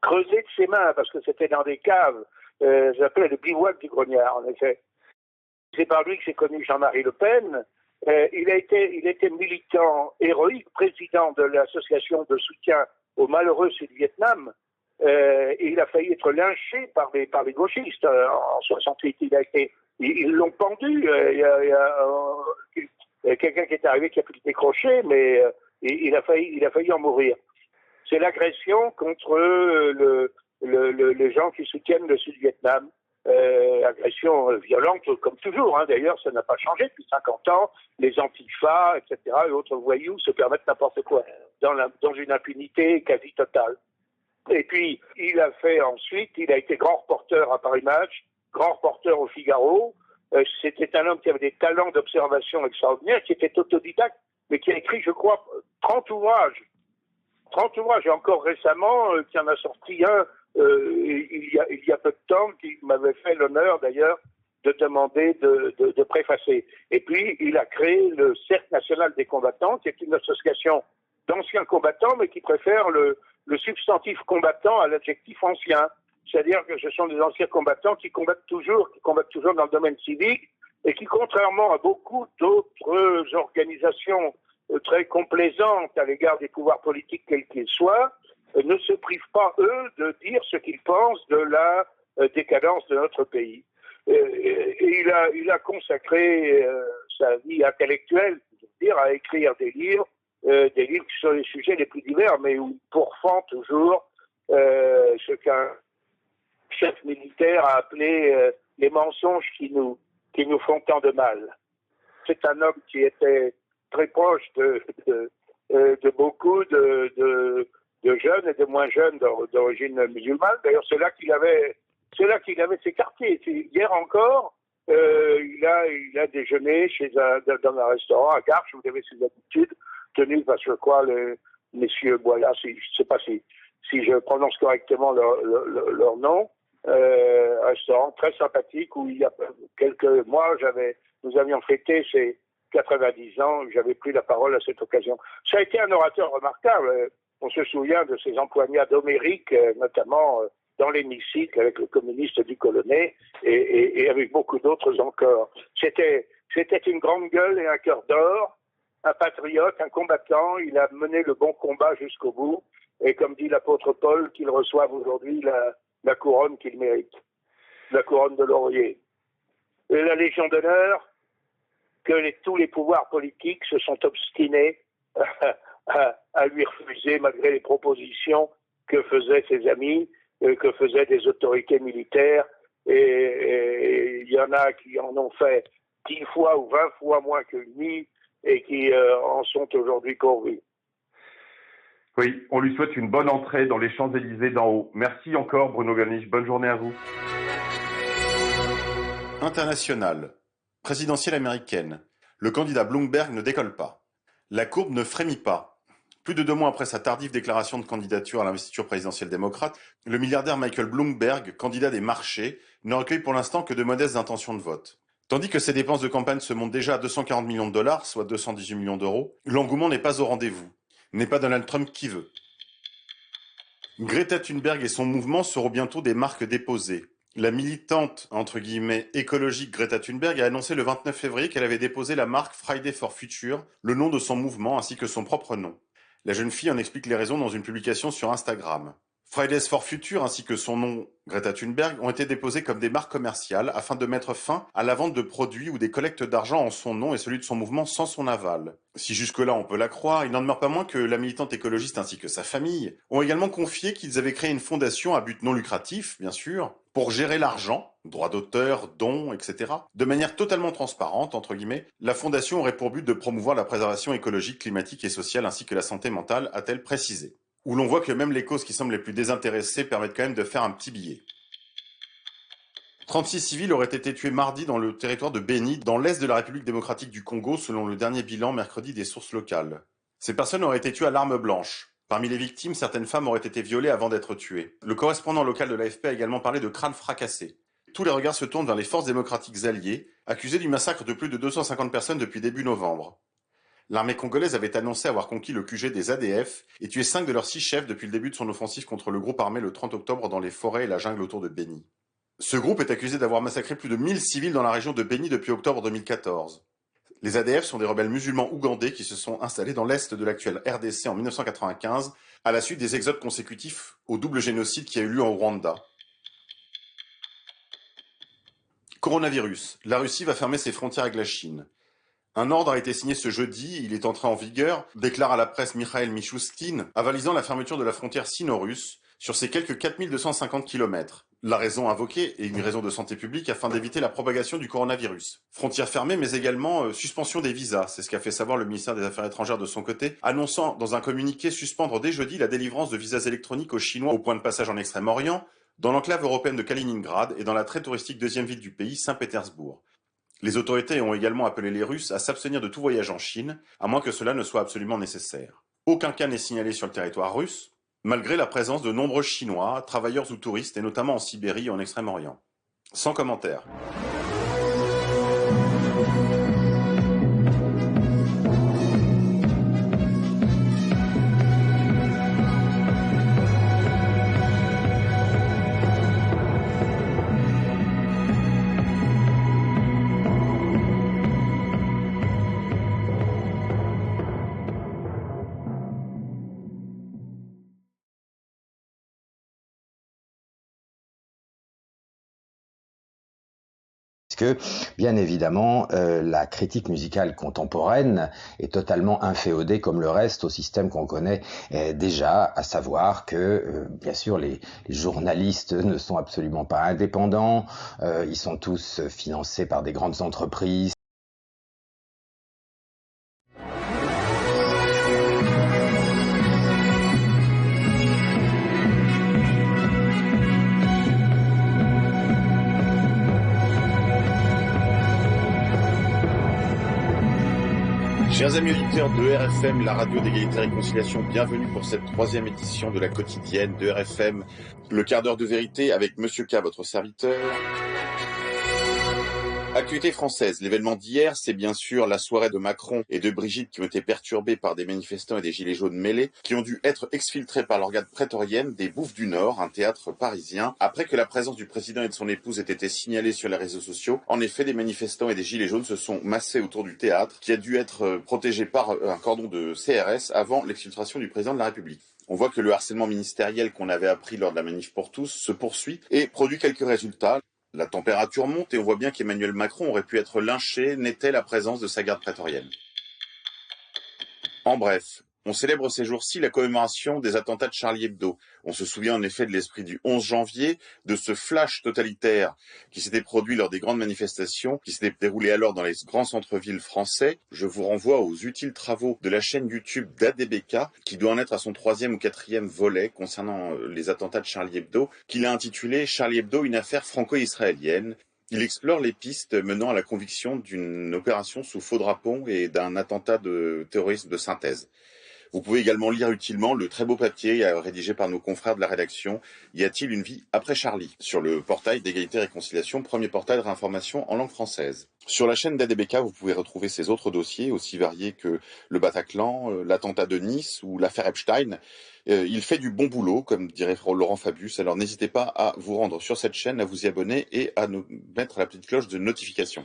creusé de ses mains parce que c'était dans des caves. J'appelais le bivouac du Grognard, en effet. C'est par lui que j'ai connu Jean-Marie Le Pen. Il était militant héroïque, président de l'association de soutien aux malheureux Sud-Vietnam. Il a failli être lynché par les gauchistes en 68. Ils l'ont pendu. Il y a quelqu'un qui est arrivé qui a pu le décrocher, mais il a failli en mourir. C'est l'agression contre les gens qui soutiennent le Sud-Vietnam. Agression violente comme toujours, d'ailleurs ça n'a pas changé depuis 50 ans, les antifas, etc. et autres voyous se permettent n'importe quoi dans une impunité quasi totale. Et puis il a été grand reporter à Paris Match, grand reporter au Figaro. C'était un homme qui avait des talents d'observation extraordinaires, qui était autodidacte, mais qui a écrit, je crois, 30 ouvrages. Et encore récemment, qui en a sorti un il y a peu de temps, qui m'avait fait l'honneur d'ailleurs de demander de préfacer. Et puis il a créé le Cercle national des combattants, qui est une association d'anciens combattants, mais qui préfère le substantif combattant à l'adjectif ancien. C'est-à-dire que ce sont des anciens combattants qui combattent toujours dans le domaine civique, et qui, contrairement à beaucoup d'autres organisations très complaisantes à l'égard des pouvoirs politiques quels qu'ils soient, ne se privent pas, eux, de dire ce qu'ils pensent de la décadence de notre pays. Et il a consacré sa vie intellectuelle, je veux dire, à écrire des livres sur les sujets les plus divers, mais où il pourfend toujours ce qu'un chef militaire a appelé les mensonges qui nous font tant de mal. C'est un homme qui était très proche de beaucoup de jeunes et de moins jeunes d'origine musulmane. D'ailleurs, c'est là qu'il avait ses quartiers. Hier encore, il a déjeuné dans un restaurant à Garches, où il avait ses habitudes, tenu parce que messieurs Boilat, je ne sais pas si je prononce correctement leur nom, un restaurant très sympathique où il y a quelques mois, nous avions fêté ses 90 ans, j'avais pris la parole à cette occasion. Ça a été un orateur remarquable. On se souvient de ses empoignades homériques, notamment dans l'hémicycle avec le communiste du Colonnet et avec beaucoup d'autres encore. C'était une grande gueule et un cœur d'or, un patriote, un combattant. Il a mené le bon combat jusqu'au bout. Et comme dit l'apôtre Paul, qu'il reçoive aujourd'hui la couronne qu'il mérite, la couronne de laurier. Et la Légion d'honneur, que tous les pouvoirs politiques se sont obstinés à lui refuser, malgré les propositions que faisaient ses amis, que faisaient des autorités militaires. Et il y en a qui en ont fait 10 fois ou 20 fois moins que lui et qui en sont aujourd'hui pourvus. Oui, on lui souhaite une bonne entrée dans les Champs-Élysées d'en haut. Merci encore, Bruno Gollnisch. Bonne journée à vous. International. Présidentielle américaine. Le candidat Bloomberg ne décolle pas. La courbe ne frémit pas. Plus de 2 mois après sa tardive déclaration de candidature à l'investiture présidentielle démocrate, le milliardaire Michael Bloomberg, candidat des marchés, ne recueille pour l'instant que de modestes intentions de vote. Tandis que ses dépenses de campagne se montent déjà à 240 millions de dollars, soit 218 millions d'euros, l'engouement n'est pas au rendez-vous. N'est pas Donald Trump qui veut. Greta Thunberg et son mouvement seront bientôt des marques déposées. La militante, entre guillemets, écologique Greta Thunberg a annoncé le 29 février qu'elle avait déposé la marque Friday for Future, le nom de son mouvement ainsi que son propre nom. La jeune fille en explique les raisons dans une publication sur Instagram. Fridays for Future ainsi que son nom Greta Thunberg ont été déposés comme des marques commerciales afin de mettre fin à la vente de produits ou des collectes d'argent en son nom et celui de son mouvement sans son aval. Si jusque-là on peut la croire, il n'en demeure pas moins que la militante écologiste ainsi que sa famille ont également confié qu'ils avaient créé une fondation à but non lucratif, bien sûr, pour gérer l'argent, droits d'auteur, dons, etc. De manière totalement transparente, entre guillemets, la fondation aurait pour but de promouvoir la préservation écologique, climatique et sociale ainsi que la santé mentale, a-t-elle précisé. Où l'on voit que même les causes qui semblent les plus désintéressées permettent quand même de faire un petit billet. 36 civils auraient été tués mardi dans le territoire de Beni, dans l'est de la République démocratique du Congo, selon le dernier bilan mercredi des sources locales. Ces personnes auraient été tuées à l'arme blanche. Parmi les victimes, certaines femmes auraient été violées avant d'être tuées. Le correspondant local de l'AFP a également parlé de crânes fracassés. Tous les regards se tournent vers les forces démocratiques alliées, accusées du massacre de plus de 250 personnes depuis début novembre. L'armée congolaise avait annoncé avoir conquis le QG des ADF et tué 5 de leurs 6 chefs depuis le début de son offensive contre le groupe armé le 30 octobre dans les forêts et la jungle autour de Beni. Ce groupe est accusé d'avoir massacré plus de 1000 civils dans la région de Beni depuis octobre 2014. Les ADF sont des rebelles musulmans ougandais qui se sont installés dans l'est de l'actuelle RDC en 1995 à la suite des exodes consécutifs au double génocide qui a eu lieu en Rwanda. Coronavirus. La Russie va fermer ses frontières avec la Chine. Un ordre a été signé ce jeudi, il est entré en vigueur, déclare à la presse Mikhail Mishustin, avalisant la fermeture de la frontière sino-russe sur ces quelques 4250 km. La raison invoquée est une raison de santé publique afin d'éviter la propagation du coronavirus. Frontières fermées, mais également suspension des visas, c'est ce qu'a fait savoir le ministère des Affaires étrangères de son côté, annonçant dans un communiqué suspendre dès jeudi la délivrance de visas électroniques aux Chinois au point de passage en Extrême-Orient, dans l'enclave européenne de Kaliningrad et dans la très touristique deuxième ville du pays, Saint-Pétersbourg. Les autorités ont également appelé les Russes à s'abstenir de tout voyage en Chine, à moins que cela ne soit absolument nécessaire. Aucun cas n'est signalé sur le territoire russe, malgré la présence de nombreux Chinois, travailleurs ou touristes, et notamment en Sibérie et en Extrême-Orient. Sans commentaire. Que, bien évidemment, la critique musicale contemporaine est totalement inféodée, comme le reste, au système qu'on connaît déjà, à savoir que, bien sûr, les journalistes ne sont absolument pas indépendants, ils sont tous financés par des grandes entreprises. Chers amis auditeurs de RFM, la radio d'égalité et réconciliation, bienvenue pour cette 3e édition de la quotidienne de RFM, le quart d'heure de vérité avec Monsieur K, votre serviteur. Actualité française, l'événement d'hier, c'est bien sûr la soirée de Macron et de Brigitte qui ont été perturbées par des manifestants et des gilets jaunes mêlés, qui ont dû être exfiltrés par leur garde prétorienne des Bouffes du Nord, un théâtre parisien, après que la présence du président et de son épouse ait été signalée sur les réseaux sociaux. En effet, des manifestants et des gilets jaunes se sont massés autour du théâtre, qui a dû être protégé par un cordon de CRS avant l'exfiltration du président de la République. On voit que le harcèlement ministériel qu'on avait appris lors de la manif pour tous se poursuit et produit quelques résultats. La température monte et on voit bien qu'Emmanuel Macron aurait pu être lynché, n'était la présence de sa garde prétorienne. En bref, on célèbre ces jours-ci la commémoration des attentats de Charlie Hebdo. On se souvient en effet de l'esprit du 11 janvier, de ce flash totalitaire qui s'était produit lors des grandes manifestations, qui s'était déroulé alors dans les grands centres-villes français. Je vous renvoie aux utiles travaux de la chaîne YouTube d'ADBK, qui doit en être à son 3e ou 4e volet concernant les attentats de Charlie Hebdo, qu'il a intitulé « Charlie Hebdo, une affaire franco-israélienne ». Il explore les pistes menant à la conviction d'une opération sous faux drapeau et d'un attentat de terrorisme de synthèse. Vous pouvez également lire utilement le très beau papier rédigé par nos confrères de la rédaction « Y a-t-il une vie après Charlie ?» sur le portail d'égalité et réconciliation, premier portail de réinformation en langue française. Sur la chaîne d'ADBK, vous pouvez retrouver ces autres dossiers, aussi variés que le Bataclan, l'attentat de Nice ou l'affaire Epstein. Il fait du bon boulot, comme dirait Laurent Fabius, alors n'hésitez pas à vous rendre sur cette chaîne, à vous y abonner et à nous mettre la petite cloche de notification.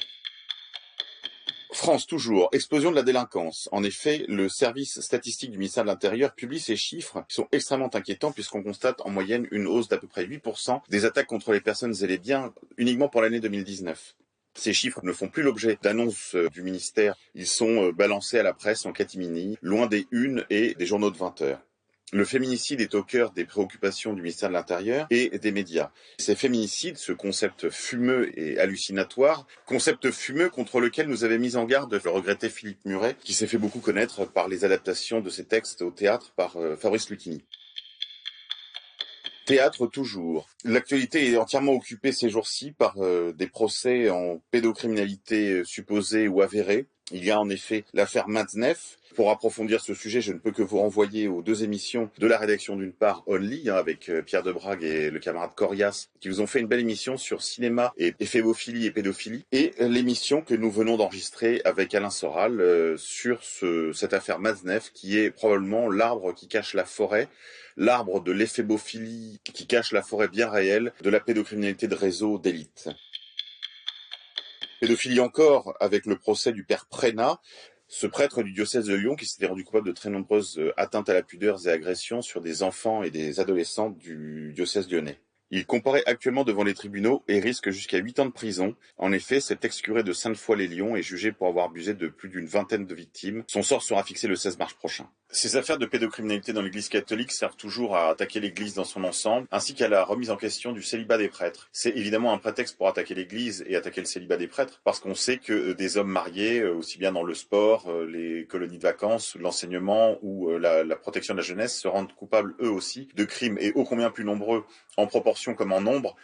France toujours, explosion de la délinquance. En effet, le service statistique du ministère de l'Intérieur publie ces chiffres qui sont extrêmement inquiétants puisqu'on constate en moyenne une hausse d'à peu près 8% des attaques contre les personnes et les biens uniquement pour l'année 2019. Ces chiffres ne font plus l'objet d'annonces du ministère, ils sont balancés à la presse en catimini, loin des unes et des journaux de 20 heures. Le féminicide est au cœur des préoccupations du ministère de l'Intérieur et des médias. Ces féminicides, ce concept fumeux et hallucinatoire, concept fumeux contre lequel nous avait mis en garde le regretté Philippe Muret, qui s'est fait beaucoup connaître par les adaptations de ses textes au théâtre par Fabrice Lucchini. Théâtre toujours. L'actualité est entièrement occupée ces jours-ci par des procès en pédocriminalité supposée ou avérée. Il y a en effet l'affaire Matzneff. Pour approfondir ce sujet, je ne peux que vous renvoyer aux 2 émissions de la rédaction d'une part Only, avec Pierre Debrague et le camarade Corias, qui vous ont fait une belle émission sur cinéma et éphébophilie et pédophilie, et l'émission que nous venons d'enregistrer avec Alain Soral sur cette affaire Matzneff, qui est probablement l'arbre qui cache la forêt, l'arbre de l'éphébophilie qui cache la forêt bien réelle de la pédocriminalité de réseau d'élite. Pédophilie encore avec le procès du père Prénat, ce prêtre du diocèse de Lyon qui s'était rendu coupable de très nombreuses atteintes à la pudeur et agressions sur des enfants et des adolescents du diocèse lyonnais. Il comparaît actuellement devant les tribunaux et risque jusqu'à 8 ans de prison. En effet, cet ex-curé de Sainte-Foy-les-Lyons est jugé pour avoir abusé de plus d'une vingtaine de victimes. Son sort sera fixé le 16 mars prochain. Ces affaires de pédocriminalité dans l'Église catholique servent toujours à attaquer l'Église dans son ensemble, ainsi qu'à la remise en question du célibat des prêtres. C'est évidemment un prétexte pour attaquer l'Église et attaquer le célibat des prêtres, parce qu'on sait que des hommes mariés, aussi bien dans le sport, les colonies de vacances, l'enseignement ou la protection de la jeunesse, se rendent coupables eux aussi de crimes, et ô combien plus nombreux en proportion comme en nombre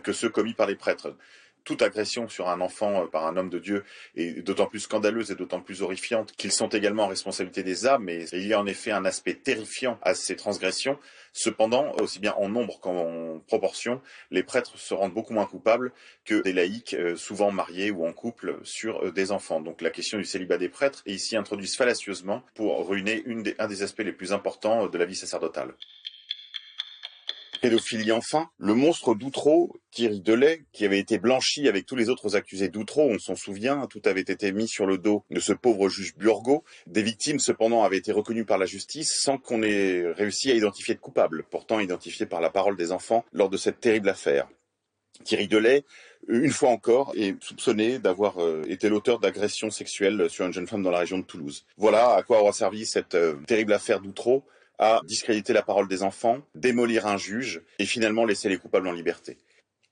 que ceux commis par les prêtres. Toute agression sur un enfant par un homme de Dieu est d'autant plus scandaleuse et d'autant plus horrifiante qu'ils sont également en responsabilité des âmes, et il y a en effet un aspect terrifiant à ces transgressions. Cependant, aussi bien en nombre qu'en proportion, les prêtres se rendent beaucoup moins coupables que des laïcs, souvent mariés ou en couple, sur des enfants. Donc la question du célibat des prêtres est ici introduite fallacieusement pour ruiner un des aspects les plus importants de la vie sacerdotale. Pédophilie enfin, le monstre d'Outreau, Thierry Delay, qui avait été blanchi avec tous les autres accusés d'Outreau, on s'en souvient, tout avait été mis sur le dos de ce pauvre juge Burgot. Des victimes cependant avaient été reconnues par la justice sans qu'on ait réussi à identifier de coupables, pourtant identifiés par la parole des enfants lors de cette terrible affaire. Thierry Delay, une fois encore, est soupçonné d'avoir été l'auteur d'agressions sexuelles sur une jeune femme dans la région de Toulouse. Voilà à quoi aura servi cette terrible affaire d'Outreau, à discréditer la parole des enfants, démolir un juge et finalement laisser les coupables en liberté.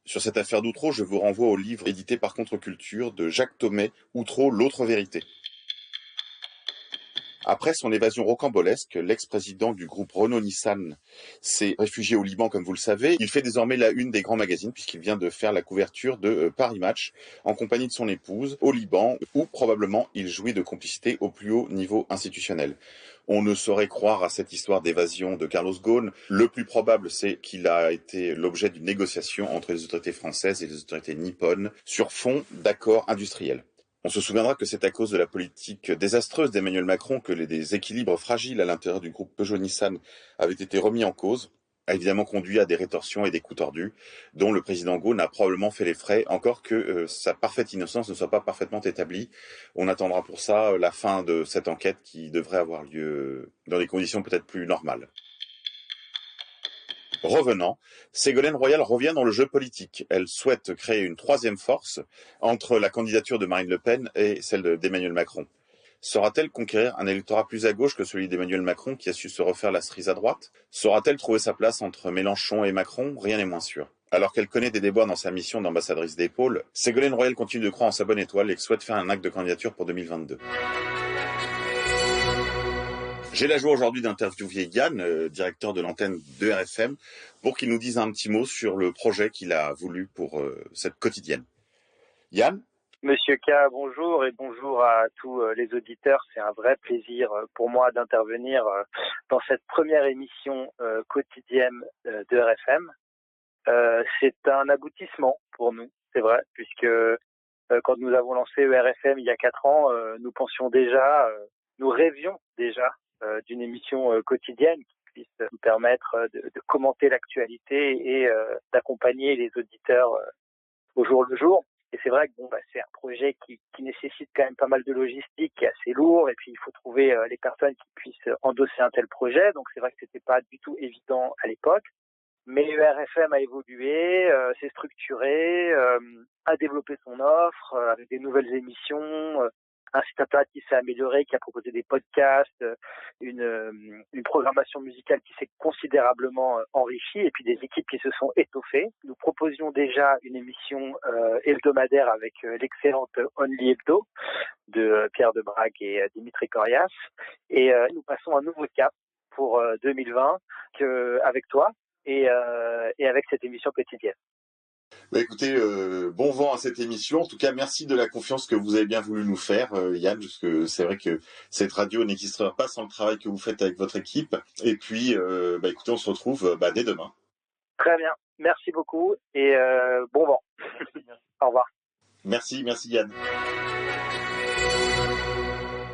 Sur cette affaire d'Outreau, je vous renvoie au livre édité par Contre-Culture de Jacques Thomé, Outreau, l'autre vérité. Après son évasion rocambolesque, l'ex-président du groupe Renault-Nissan s'est réfugié au Liban, comme vous le savez. Il fait désormais la une des grands magazines puisqu'il vient de faire la couverture de Paris Match en compagnie de son épouse au Liban, où probablement il jouit de complicité au plus haut niveau institutionnel. On ne saurait croire à cette histoire d'évasion de Carlos Ghosn. Le plus probable, c'est qu'il a été l'objet d'une négociation entre les autorités françaises et les autorités nippones sur fond d'accords industriels. On se souviendra que c'est à cause de la politique désastreuse d'Emmanuel Macron que des équilibres fragiles à l'intérieur du groupe Peugeot-Nissan avaient été remis en cause, a évidemment conduit à des rétorsions et des coups tordus, dont le président Ghosn a probablement fait les frais, encore que sa parfaite innocence ne soit pas parfaitement établie. On attendra pour ça la fin de cette enquête qui devrait avoir lieu dans des conditions peut-être plus normales. Revenant, Ségolène Royal revient dans le jeu politique. Elle souhaite créer une troisième force entre la candidature de Marine Le Pen et celle d'Emmanuel Macron. Saura-t-elle conquérir un électorat plus à gauche que celui d'Emmanuel Macron qui a su se refaire la cerise à droite? Saura-t-elle trouver sa place entre Mélenchon et Macron? Rien n'est moins sûr. Alors qu'elle connaît des déboires dans sa mission d'ambassadrice d'épaule, Ségolène Royal continue de croire en sa bonne étoile et souhaite faire un acte de candidature pour 2022. J'ai la joie aujourd'hui d'interviewer Yann, directeur de l'antenne de RFM, pour qu'il nous dise un petit mot sur le projet qu'il a voulu pour cette quotidienne. Yann? Monsieur K, bonjour et bonjour à tous les auditeurs. C'est un vrai plaisir pour moi d'intervenir dans cette première émission quotidienne de RFM. C'est un aboutissement pour nous, c'est vrai, puisque quand nous avons lancé RFM il y a 4 ans, nous pensions déjà, nous rêvions déjà d'une émission quotidienne qui puisse nous permettre de commenter l'actualité et d'accompagner les auditeurs au jour le jour. Et c'est vrai que c'est un projet qui nécessite nécessite quand même pas mal de logistique, qui est assez lourd, et puis il faut trouver les personnes qui puissent endosser un tel projet. Donc c'est vrai que c'était pas du tout évident à l'époque. Mais ERFM a évolué, s'est structuré, a développé son offre avec des nouvelles émissions, un site internet qui s'est amélioré, qui a proposé des podcasts, une programmation musicale qui s'est considérablement enrichie, et puis des équipes qui se sont étoffées. Nous proposions déjà une émission hebdomadaire avec l'excellente Only Hebdo de Pierre Debrague et Dimitri Corias, et nous passons un nouveau cap pour 2020 avec toi. Et avec cette émission quotidienne. Bah écoutez, bon vent à cette émission. En tout cas, merci de la confiance que vous avez bien voulu nous faire, Yann, parce que c'est vrai que cette radio n'existerait pas sans le travail que vous faites avec votre équipe. Et puis, écoutez, on se retrouve dès demain. Très bien, merci beaucoup et bon vent. Au revoir. Merci Yann.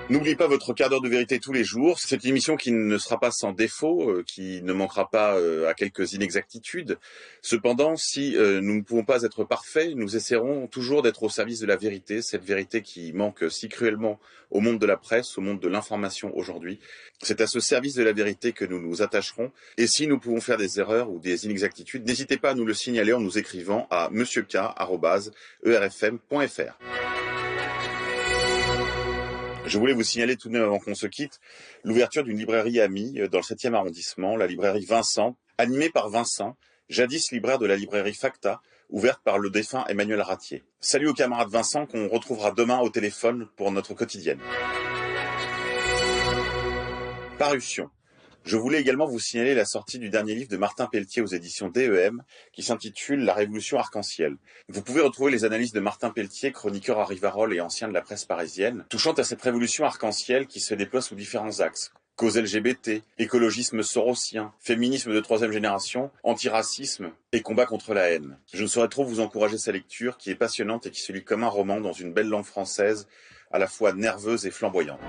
N'oubliez pas votre quart d'heure de vérité tous les jours. C'est une émission qui ne sera pas sans défaut, qui ne manquera pas à quelques inexactitudes. Cependant, si nous ne pouvons pas être parfaits, nous essaierons toujours d'être au service de la vérité, cette vérité qui manque si cruellement au monde de la presse, au monde de l'information aujourd'hui. C'est à ce service de la vérité que nous nous attacherons. Et si nous pouvons faire des erreurs ou des inexactitudes, n'hésitez pas à nous le signaler en nous écrivant à monsieurk@erfm.fr. Je voulais vous signaler tout de même avant qu'on se quitte l'ouverture d'une librairie amie dans le 7e arrondissement, la librairie Vincent, animée par Vincent, jadis libraire de la librairie Facta, ouverte par le défunt Emmanuel Ratier. Salut aux camarades Vincent qu'on retrouvera demain au téléphone pour notre quotidienne. Parution. Je voulais également vous signaler la sortie du dernier livre de Martin Pelletier aux éditions DEM qui s'intitule La Révolution Arc-en-Ciel. Vous pouvez retrouver les analyses de Martin Pelletier, chroniqueur à Rivarol et ancien de la presse parisienne, touchant à cette révolution arc-en-ciel qui se déploie sous différents axes. Cause LGBT, écologisme sorosien, féminisme de troisième génération, antiracisme et combat contre la haine. Je ne saurais trop vous encourager sa lecture qui est passionnante et qui se lit comme un roman dans une belle langue française, à la fois nerveuse et flamboyante.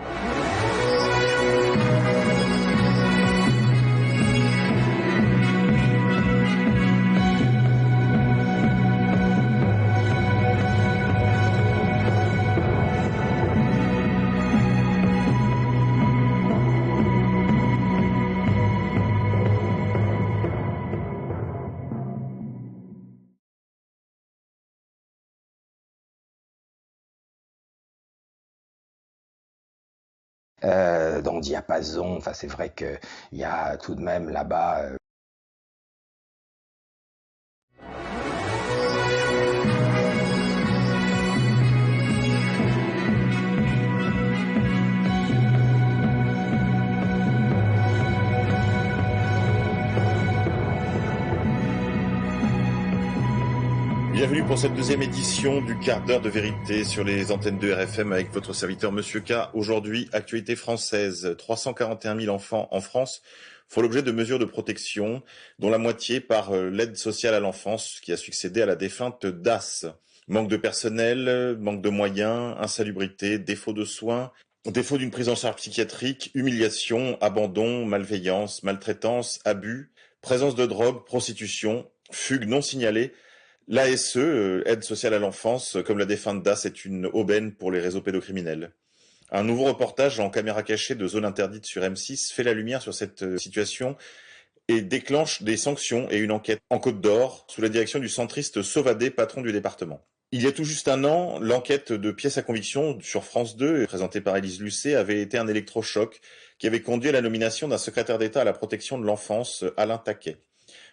Dans Diapason, enfin c'est vrai qu'il y a tout de même là-bas Bienvenue pour cette deuxième édition du quart d'heure de vérité sur les antennes de RFM avec votre serviteur Monsieur K. Aujourd'hui, actualité française. 341 000 enfants en France font l'objet de mesures de protection, dont la moitié par l'aide sociale à l'enfance qui a succédé à la défunte DAS. Manque de personnel, manque de moyens, insalubrité, défaut de soins, défaut d'une prise en charge psychiatrique, humiliation, abandon, malveillance, maltraitance, abus, présence de drogue, prostitution, fugue non signalée. L'ASE, aide sociale à l'enfance, comme la défunte DAS, est une aubaine pour les réseaux pédocriminels. Un nouveau reportage en caméra cachée de zone interdite sur M6 fait la lumière sur cette situation et déclenche des sanctions et une enquête en Côte d'Or sous la direction du centriste Sauvadet, patron du département. Il y a tout juste un an, l'enquête de Pièces à conviction sur France 2, présentée par Élise Lucet, avait été un électrochoc qui avait conduit à la nomination d'un secrétaire d'État à la protection de l'enfance, Alain Taquet.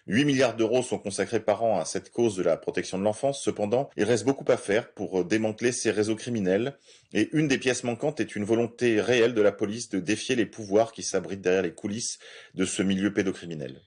8 milliards d'euros sont consacrés par an à cette cause de la protection de l'enfance. Cependant, il reste beaucoup à faire pour démanteler ces réseaux criminels. Et une des pièces manquantes est une volonté réelle de la police de défier les pouvoirs qui s'abritent derrière les coulisses de ce milieu pédocriminel.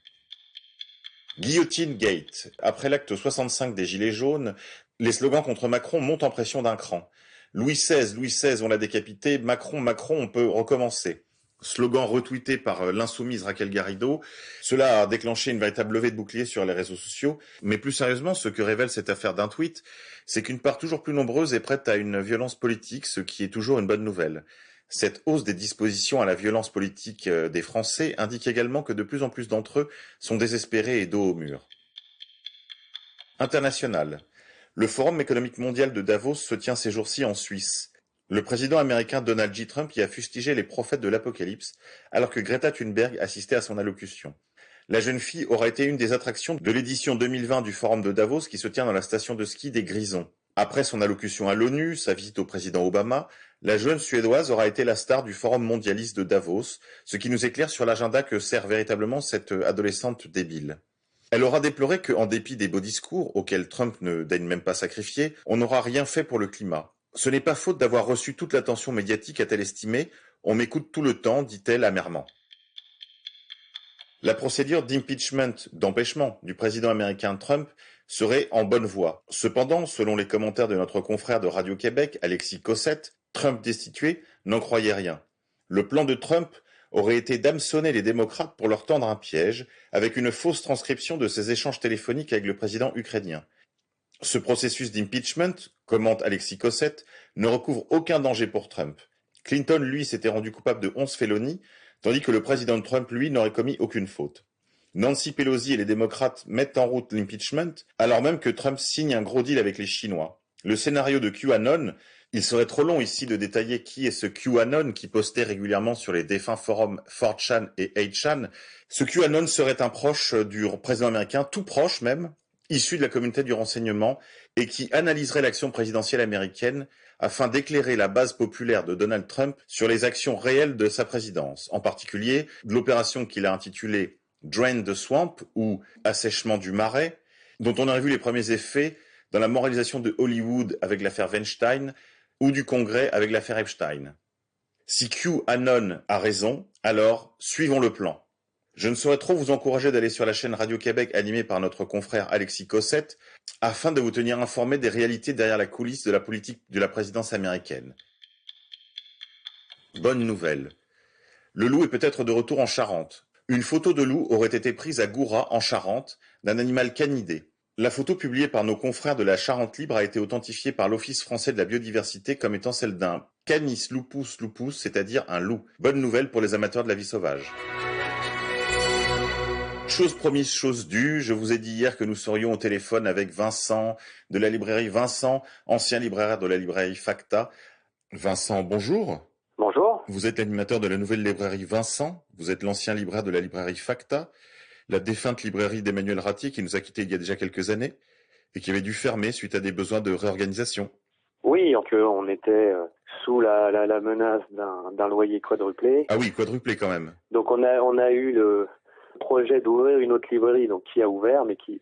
Guillotine Gate. Après l'acte 65 des Gilets jaunes, les slogans contre Macron montent en pression d'un cran. Louis XVI, on l'a décapité. Macron, on peut recommencer. Slogan retweeté par l'insoumise Raquel Garrido. Cela a déclenché une véritable levée de bouclier sur les réseaux sociaux. Mais plus sérieusement, ce que révèle cette affaire d'un tweet, c'est qu'une part toujours plus nombreuse est prête à une violence politique, ce qui est toujours une bonne nouvelle. Cette hausse des dispositions à la violence politique des Français indique également que de plus en plus d'entre eux sont désespérés et dos au mur. International. Le Forum économique mondial de Davos se tient ces jours-ci en Suisse. Le président américain Donald J. Trump y a fustigé les prophètes de l'apocalypse, alors que Greta Thunberg assistait à son allocution. La jeune fille aura été une des attractions de l'édition 2020 du Forum de Davos qui se tient dans la station de ski des Grisons. Après son allocution à l'ONU, sa visite au président Obama, la jeune Suédoise aura été la star du Forum mondialiste de Davos, ce qui nous éclaire sur l'agenda que sert véritablement cette adolescente débile. Elle aura déploré qu'en dépit des beaux discours, auxquels Trump ne daigne même pas sacrifier, on n'aura rien fait pour le climat. Ce n'est pas faute d'avoir reçu toute l'attention médiatique, a-t-elle estimé. On m'écoute tout le temps, dit-elle amèrement. La procédure d'impeachment, d'empêchement du président américain Trump serait en bonne voie. Cependant, selon les commentaires de notre confrère de Radio-Québec, Alexis Cossette, Trump destitué n'en croyait rien. Le plan de Trump aurait été d'hameçonner les démocrates pour leur tendre un piège, avec une fausse transcription de ses échanges téléphoniques avec le président ukrainien. Ce processus d'impeachment, commente Alexis Cossette, ne recouvre aucun danger pour Trump. Clinton, lui, s'était rendu coupable de 11 félonies, tandis que le président Trump, lui, n'aurait commis aucune faute. Nancy Pelosi et les démocrates mettent en route l'impeachment, alors même que Trump signe un gros deal avec les Chinois. Le scénario de QAnon, il serait trop long ici de détailler qui est ce QAnon qui postait régulièrement sur les défunts forums 4chan et 8chan. Ce QAnon serait un proche du président américain, tout proche même, issu de la communauté du renseignement, et qui analyserait l'action présidentielle américaine afin d'éclairer la base populaire de Donald Trump sur les actions réelles de sa présidence, en particulier de l'opération qu'il a intitulée Drain the Swamp ou Assèchement du marais, dont on aurait vu les premiers effets dans la moralisation de Hollywood avec l'affaire Weinstein ou du Congrès avec l'affaire Epstein. Si QAnon a raison, alors suivons le plan. Je ne saurais trop vous encourager d'aller sur la chaîne Radio-Québec animée par notre confrère Alexis Cossette afin de vous tenir informé des réalités derrière la coulisse de la politique de la présidence américaine. Bonne nouvelle. Le loup est peut-être de retour en Charente. Une photo de loup aurait été prise à Goura, en Charente, d'un animal canidé. La photo publiée par nos confrères de la Charente Libre a été authentifiée par l'Office français de la biodiversité comme étant celle d'un Canis lupus lupus, c'est-à-dire un loup. Bonne nouvelle pour les amateurs de la vie sauvage. Chose promise, chose due, je vous ai dit hier que nous serions au téléphone avec Vincent de la librairie Vincent, ancien libraire de la librairie Facta. Vincent, bonjour. Bonjour. Vous êtes l'animateur de la nouvelle librairie Vincent, vous êtes l'ancien libraire de la librairie Facta, la défunte librairie d'Emmanuel Ratier qui nous a quittés il y a déjà quelques années et qui avait dû fermer suite à des besoins de réorganisation. Oui, donc on était sous la menace d'un loyer quadruplé. Ah oui, quadruplé quand même. Donc on a eu le projet d'ouvrir une autre librairie, donc qui a ouvert, mais qui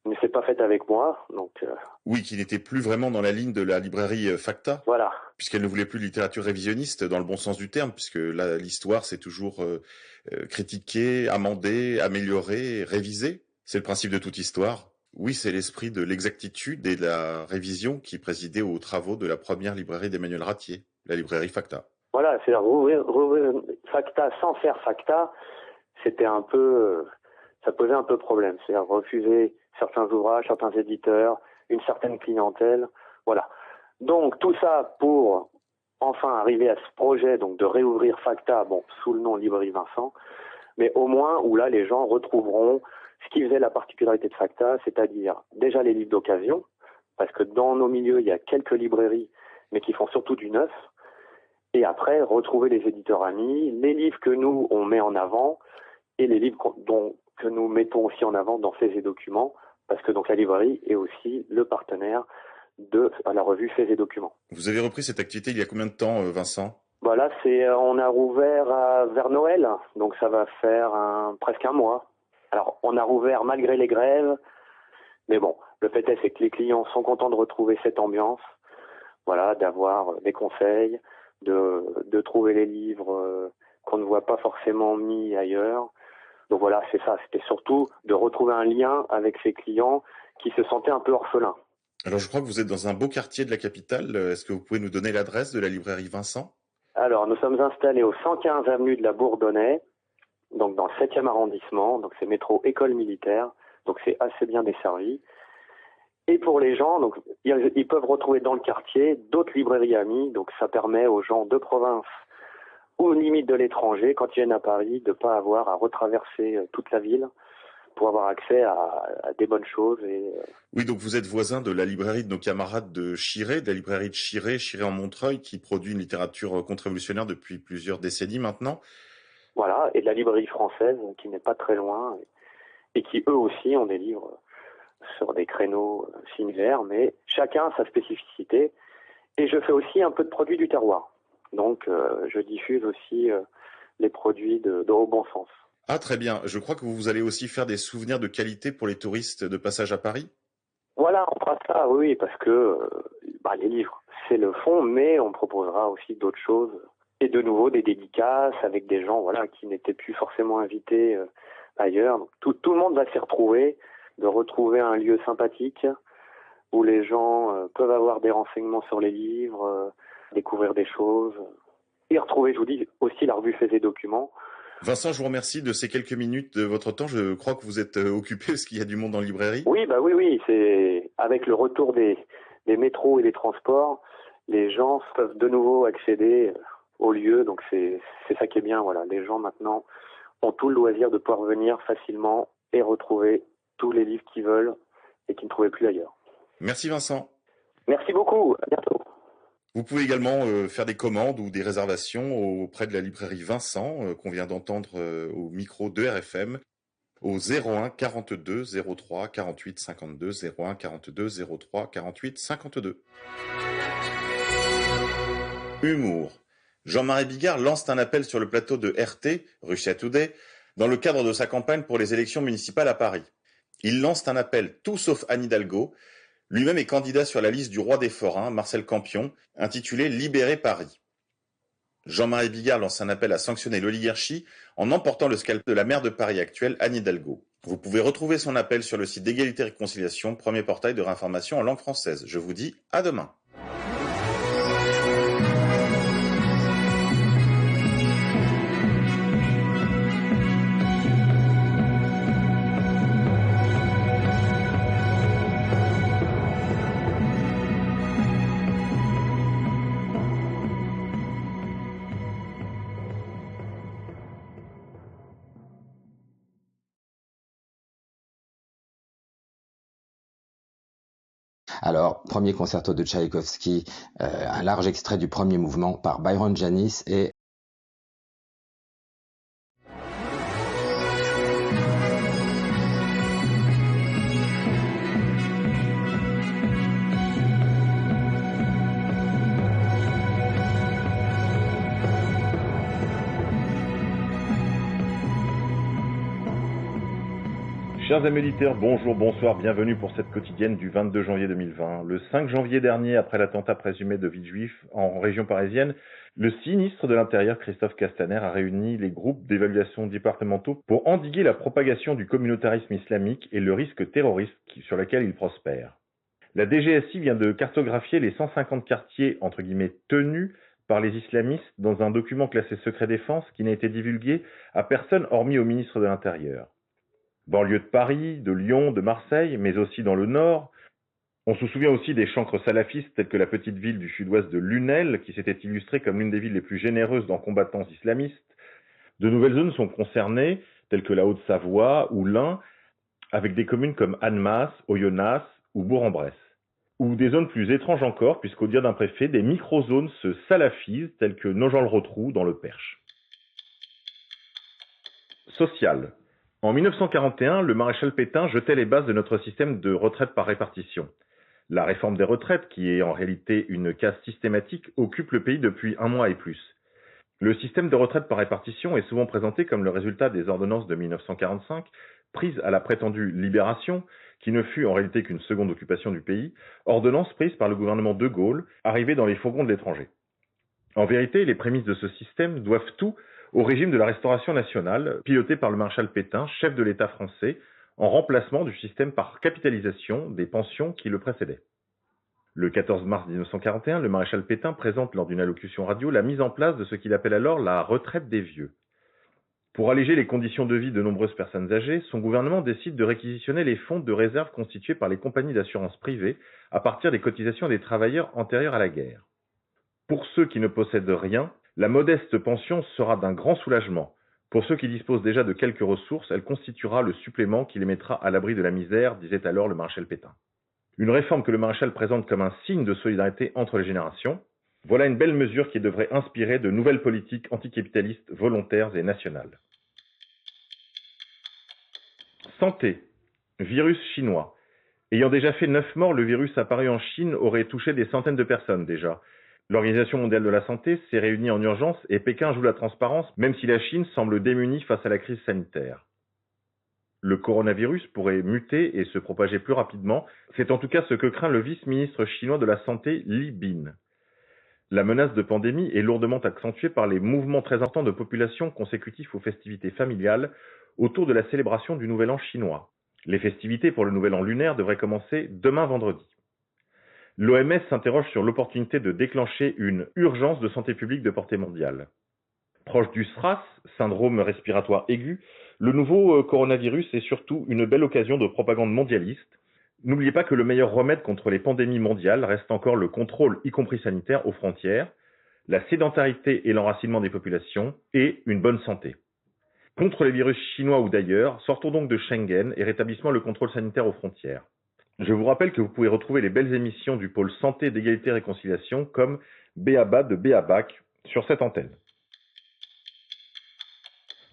ne s'est pas faite avec moi. Donc oui, qui n'était plus vraiment dans la ligne de la librairie Facta. Voilà. Puisqu'elle ne voulait plus de littérature révisionniste dans le bon sens du terme, puisque l'histoire c'est toujours critiquer, amender, améliorer, réviser. C'est le principe de toute histoire. Oui, c'est l'esprit de l'exactitude et de la révision qui présidait aux travaux de la première librairie d'Emmanuel Ratier, la librairie Facta. Voilà, c'est-à-dire rouvrir Facta sans faire Facta, c'était un peu, ça posait un peu problème. C'est-à-dire refuser certains ouvrages, certains éditeurs, une certaine clientèle, voilà. Donc tout ça pour enfin arriver à ce projet donc de réouvrir Facta, bon sous le nom Librairie Vincent, mais au moins où là les gens retrouveront ce qui faisait la particularité de Facta, c'est-à-dire déjà les livres d'occasion, parce que dans nos milieux il y a quelques librairies, mais qui font surtout du neuf, et après retrouver les éditeurs amis, les livres que nous on met en avant et les livres que nous mettons aussi en avant dans Faits et Documents, parce que donc la librairie est aussi le partenaire de la revue Faits et Documents. Vous avez repris cette activité il y a combien de temps, Vincent ? Voilà, on a rouvert vers Noël, donc ça va faire presque un mois. Alors, on a rouvert malgré les grèves, mais bon, le fait est que les clients sont contents de retrouver cette ambiance, voilà, d'avoir des conseils, de trouver les livres qu'on ne voit pas forcément mis ailleurs. Donc voilà, c'est ça, c'était surtout de retrouver un lien avec ces clients qui se sentaient un peu orphelins. Alors je crois que vous êtes dans un beau quartier de la capitale, est-ce que vous pouvez nous donner l'adresse de la librairie Vincent ? Alors, nous sommes installés au 115 avenue de la Bourdonnais, donc dans le 7e arrondissement, donc c'est métro École Militaire, donc c'est assez bien desservi. Et pour les gens, donc ils peuvent retrouver dans le quartier d'autres librairies amies, donc ça permet aux gens de province ou limite de l'étranger, quand ils viennent à Paris, de ne pas avoir à retraverser toute la ville pour avoir accès à des bonnes choses. Oui, donc vous êtes voisin de la librairie de nos camarades de Chiré, de la librairie de Chiré en Montreuil, qui produit une littérature contre-révolutionnaire depuis plusieurs décennies maintenant. Voilà, et de la librairie française qui n'est pas très loin et qui eux aussi ont des livres sur des créneaux similaires, mais chacun a sa spécificité. Et je fais aussi un peu de produits du terroir. Donc je diffuse aussi les produits de Au Bon Sens. Ah, très bien. Je crois que vous allez aussi faire des souvenirs de qualité pour les touristes de passage à Paris. Voilà, on fera ça, oui, parce que les livres, c'est le fond, mais on proposera aussi d'autres choses. Et de nouveau, des dédicaces avec des gens qui n'étaient plus forcément invités ailleurs. Donc, tout le monde va s'y retrouver, de retrouver un lieu sympathique où les gens peuvent avoir des renseignements sur les livres, découvrir des choses. Et retrouver, je vous dis, aussi la revue Faits et Documents. Vincent, je vous remercie de ces quelques minutes de votre temps. Je crois que vous êtes occupé parce qu'il y a du monde en librairie. Oui, oui. C'est avec le retour des métros et des transports, les gens peuvent de nouveau accéder au lieu. Donc c'est ça qui est bien. Voilà, les gens maintenant ont tout le loisir de pouvoir venir facilement et retrouver tous les livres qu'ils veulent et qu'ils ne trouvaient plus ailleurs. Merci Vincent. Merci beaucoup. À bientôt. Vous pouvez également faire des commandes ou des réservations auprès de la librairie Vincent, qu'on vient d'entendre au micro de RFM, au 01 42 03 48 52, 01 42 03 48 52. Humour. Jean-Marie Bigard lance un appel sur le plateau de RT, Russia Today, dans le cadre de sa campagne pour les élections municipales à Paris. Il lance un appel tout sauf Anne Hidalgo. Lui-même est candidat sur la liste du roi des forains, Marcel Campion, intitulé « Libérer Paris ». Jean-Marie Bigard lance un appel à sanctionner l'oligarchie en emportant le scalp de la maire de Paris actuelle, Anne Hidalgo. Vous pouvez retrouver son appel sur le site d'Égalité et Réconciliation, premier portail de réinformation en langue française. Je vous dis à demain. Alors, premier concerto de Tchaïkovski, un large extrait du premier mouvement par Byron Janis et Chers amis auditeurs, bonjour, bonsoir, bienvenue pour cette quotidienne du 22 janvier 2020. Le 5 janvier dernier, après l'attentat présumé de Villejuif en région parisienne, le ministre de l'Intérieur, Christophe Castaner, a réuni les groupes d'évaluation départementaux pour endiguer la propagation du communautarisme islamique et le risque terroriste sur lequel il prospère. La DGSI vient de cartographier les 150 quartiers, entre guillemets, tenus par les islamistes dans un document classé secret défense qui n'a été divulgué à personne hormis au ministre de l'Intérieur. Banlieue de Paris, de Lyon, de Marseille, mais aussi dans le Nord. On se souvient aussi des chancres salafistes telles que la petite ville du sud-ouest de Lunel, qui s'était illustrée comme l'une des villes les plus généreuses dans combattants islamistes. De nouvelles zones sont concernées, telles que la Haute-Savoie ou l'Ain, avec des communes comme Annemasse, Oyonnax ou Bourg-en-Bresse. Ou des zones plus étranges encore, puisqu'au dire d'un préfet, des micro-zones se salafisent, telles que Nogent-le-Rotrou dans le Perche. Social. En 1941, le maréchal Pétain jetait les bases de notre système de retraite par répartition. La réforme des retraites, qui est en réalité une casse systématique, occupe le pays depuis un mois et plus. Le système de retraite par répartition est souvent présenté comme le résultat des ordonnances de 1945, prises à la prétendue libération, qui ne fut en réalité qu'une seconde occupation du pays, ordonnance prise par le gouvernement de Gaulle, arrivé dans les fourgons de l'étranger. En vérité, les prémices de ce système doivent tout au régime de la Restauration nationale, piloté par le maréchal Pétain, chef de l'État français, en remplacement du système par capitalisation des pensions qui le précédait. Le 14 mars 1941, le maréchal Pétain présente lors d'une allocution radio la mise en place de ce qu'il appelle alors la retraite des vieux. Pour alléger les conditions de vie de nombreuses personnes âgées, son gouvernement décide de réquisitionner les fonds de réserve constitués par les compagnies d'assurance privées à partir des cotisations des travailleurs antérieurs à la guerre. Pour ceux qui ne possèdent rien, la modeste pension sera d'un grand soulagement. Pour ceux qui disposent déjà de quelques ressources, elle constituera le supplément qui les mettra à l'abri de la misère, disait alors le maréchal Pétain. Une réforme que le maréchal présente comme un signe de solidarité entre les générations. Voilà une belle mesure qui devrait inspirer de nouvelles politiques anticapitalistes volontaires et nationales. Santé. Virus chinois. Ayant déjà fait 9 morts, le virus apparu en Chine aurait touché des centaines de personnes déjà. L'Organisation mondiale de la santé s'est réunie en urgence et Pékin joue la transparence, même si la Chine semble démunie face à la crise sanitaire. Le coronavirus pourrait muter et se propager plus rapidement. C'est en tout cas ce que craint le vice-ministre chinois de la Santé, Li Bin. La menace de pandémie est lourdement accentuée par les mouvements très importants de population consécutifs aux festivités familiales autour de la célébration du Nouvel An chinois. Les festivités pour le Nouvel An lunaire devraient commencer demain vendredi. L'OMS s'interroge sur l'opportunité de déclencher une urgence de santé publique de portée mondiale. Proche du SRAS, syndrome respiratoire aigu, le nouveau coronavirus est surtout une belle occasion de propagande mondialiste. N'oubliez pas que le meilleur remède contre les pandémies mondiales reste encore le contrôle, y compris sanitaire, aux frontières, la sédentarité et l'enracinement des populations, et une bonne santé. Contre les virus chinois ou d'ailleurs, sortons donc de Schengen et rétablissons le contrôle sanitaire aux frontières. Je vous rappelle que vous pouvez retrouver les belles émissions du pôle santé d'égalité et réconciliation comme Béaba de Béabac sur cette antenne.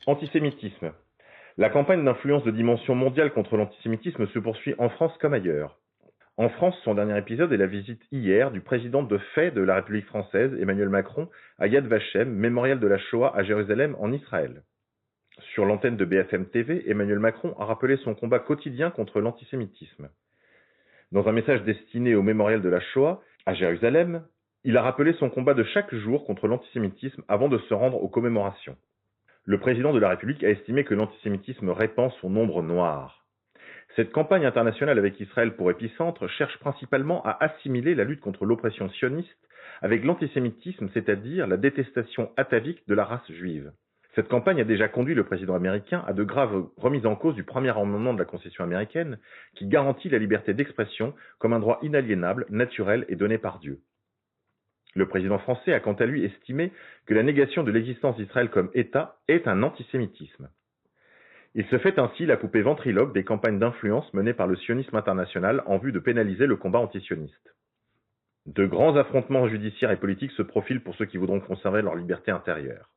Antisémitisme. La campagne d'influence de dimension mondiale contre l'antisémitisme se poursuit en France comme ailleurs. En France, son dernier épisode est la visite hier du président de fait de la République française, Emmanuel Macron, à Yad Vashem, mémorial de la Shoah à Jérusalem en Israël. Sur l'antenne de BFM TV, Emmanuel Macron a rappelé son combat quotidien contre l'antisémitisme. Dans un message destiné au mémorial de la Shoah, à Jérusalem, il a rappelé son combat de chaque jour contre l'antisémitisme avant de se rendre aux commémorations. Le président de la République a estimé que l'antisémitisme répand son ombre noire. Cette campagne internationale avec Israël pour épicentre cherche principalement à assimiler la lutte contre l'oppression sioniste avec l'antisémitisme, c'est-à-dire la détestation atavique de la race juive. Cette campagne a déjà conduit le président américain à de graves remises en cause du premier amendement de la Constitution américaine qui garantit la liberté d'expression comme un droit inaliénable, naturel et donné par Dieu. Le président français a quant à lui estimé que la négation de l'existence d'Israël comme État est un antisémitisme. Il se fait ainsi la poupée ventriloque des campagnes d'influence menées par le sionisme international en vue de pénaliser le combat antisioniste. De grands affrontements judiciaires et politiques se profilent pour ceux qui voudront conserver leur liberté intérieure.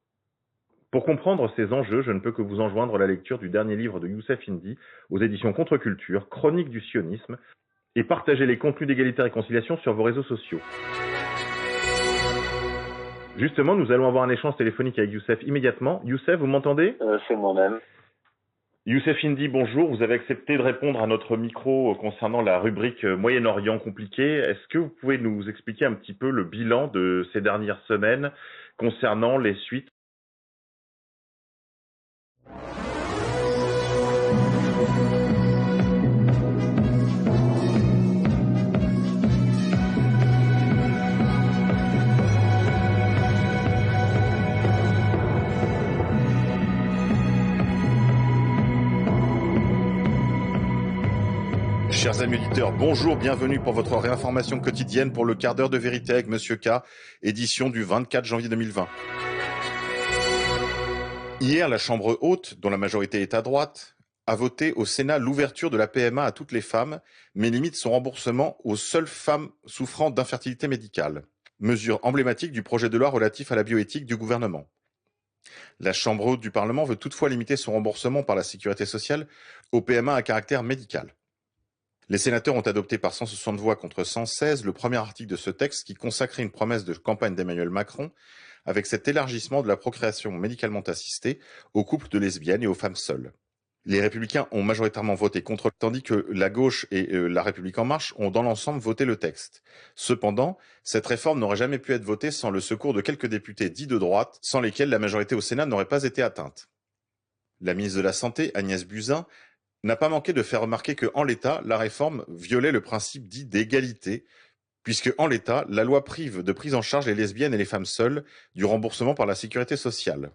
Pour comprendre ces enjeux, je ne peux que vous enjoindre la lecture du dernier livre de Youssef Indy aux éditions Contre-Culture, Chronique du sionisme, et partager les contenus d'égalité et réconciliation sur vos réseaux sociaux. Justement, nous allons avoir un échange téléphonique avec Youssef immédiatement. Youssef, vous m'entendez ? C'est moi-même. Youssef Indy, bonjour. Vous avez accepté de répondre à notre micro concernant la rubrique Moyen-Orient compliqué. Est-ce que vous pouvez nous expliquer un petit peu le bilan de ces dernières semaines concernant les suites ? Chers amis auditeurs, bonjour, bienvenue pour votre réinformation quotidienne pour le quart d'heure de vérité avec Monsieur K, édition du 24 janvier 2020. Hier, la Chambre haute, dont la majorité est à droite, a voté au Sénat l'ouverture de la PMA à toutes les femmes, mais limite son remboursement aux seules femmes souffrant d'infertilité médicale. Mesure emblématique du projet de loi relatif à la bioéthique du gouvernement. La Chambre haute du Parlement veut toutefois limiter son remboursement par la sécurité sociale aux PMA à caractère médical. Les sénateurs ont adopté par 160 voix contre 116 le premier article de ce texte qui consacrait une promesse de campagne d'Emmanuel Macron avec cet élargissement de la procréation médicalement assistée aux couples de lesbiennes et aux femmes seules. Les Républicains ont majoritairement voté contre, tandis que la gauche et la République en marche ont dans l'ensemble voté le texte. Cependant, cette réforme n'aurait jamais pu être votée sans le secours de quelques députés dits de droite, sans lesquels la majorité au Sénat n'aurait pas été atteinte. La ministre de la Santé, Agnès Buzyn, n'a pas manqué de faire remarquer que, en l'état, la réforme violait le principe dit d'égalité, puisque, en l'état, la loi prive de prise en charge les lesbiennes et les femmes seules du remboursement par la sécurité sociale.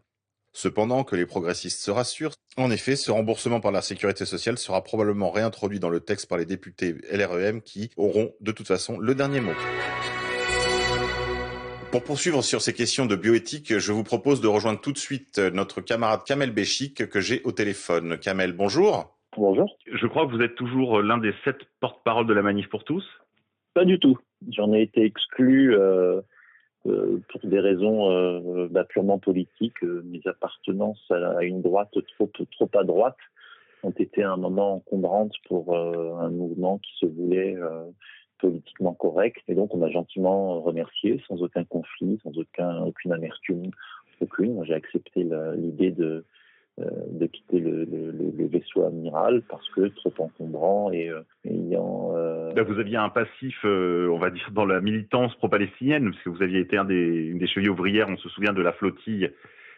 Cependant, que les progressistes se rassurent, en effet, ce remboursement par la sécurité sociale sera probablement réintroduit dans le texte par les députés LREM qui auront, de toute façon, le dernier mot. Pour poursuivre sur ces questions de bioéthique, je vous propose de rejoindre tout de suite notre camarade Kamel Béchik que j'ai au téléphone. Kamel, bonjour. Bonjour. Je crois que vous êtes toujours l'un des 7 porte-parole de la Manif pour tous. Pas du tout. J'en ai été exclu pour des raisons purement politiques. Mes appartenances à une droite trop à droite ont été à un moment encombrantes pour un mouvement qui se voulait politiquement correct. Et donc, on m'a gentiment remercié, sans aucun conflit, sans aucune amertume, aucune. Moi, j'ai accepté l'idée de quitter le vaisseau amiral parce que trop encombrant et ayant... Vous aviez un passif, on va dire, dans la militance pro-palestinienne, parce que vous aviez été une des chevilles ouvrières, on se souvient de la flottille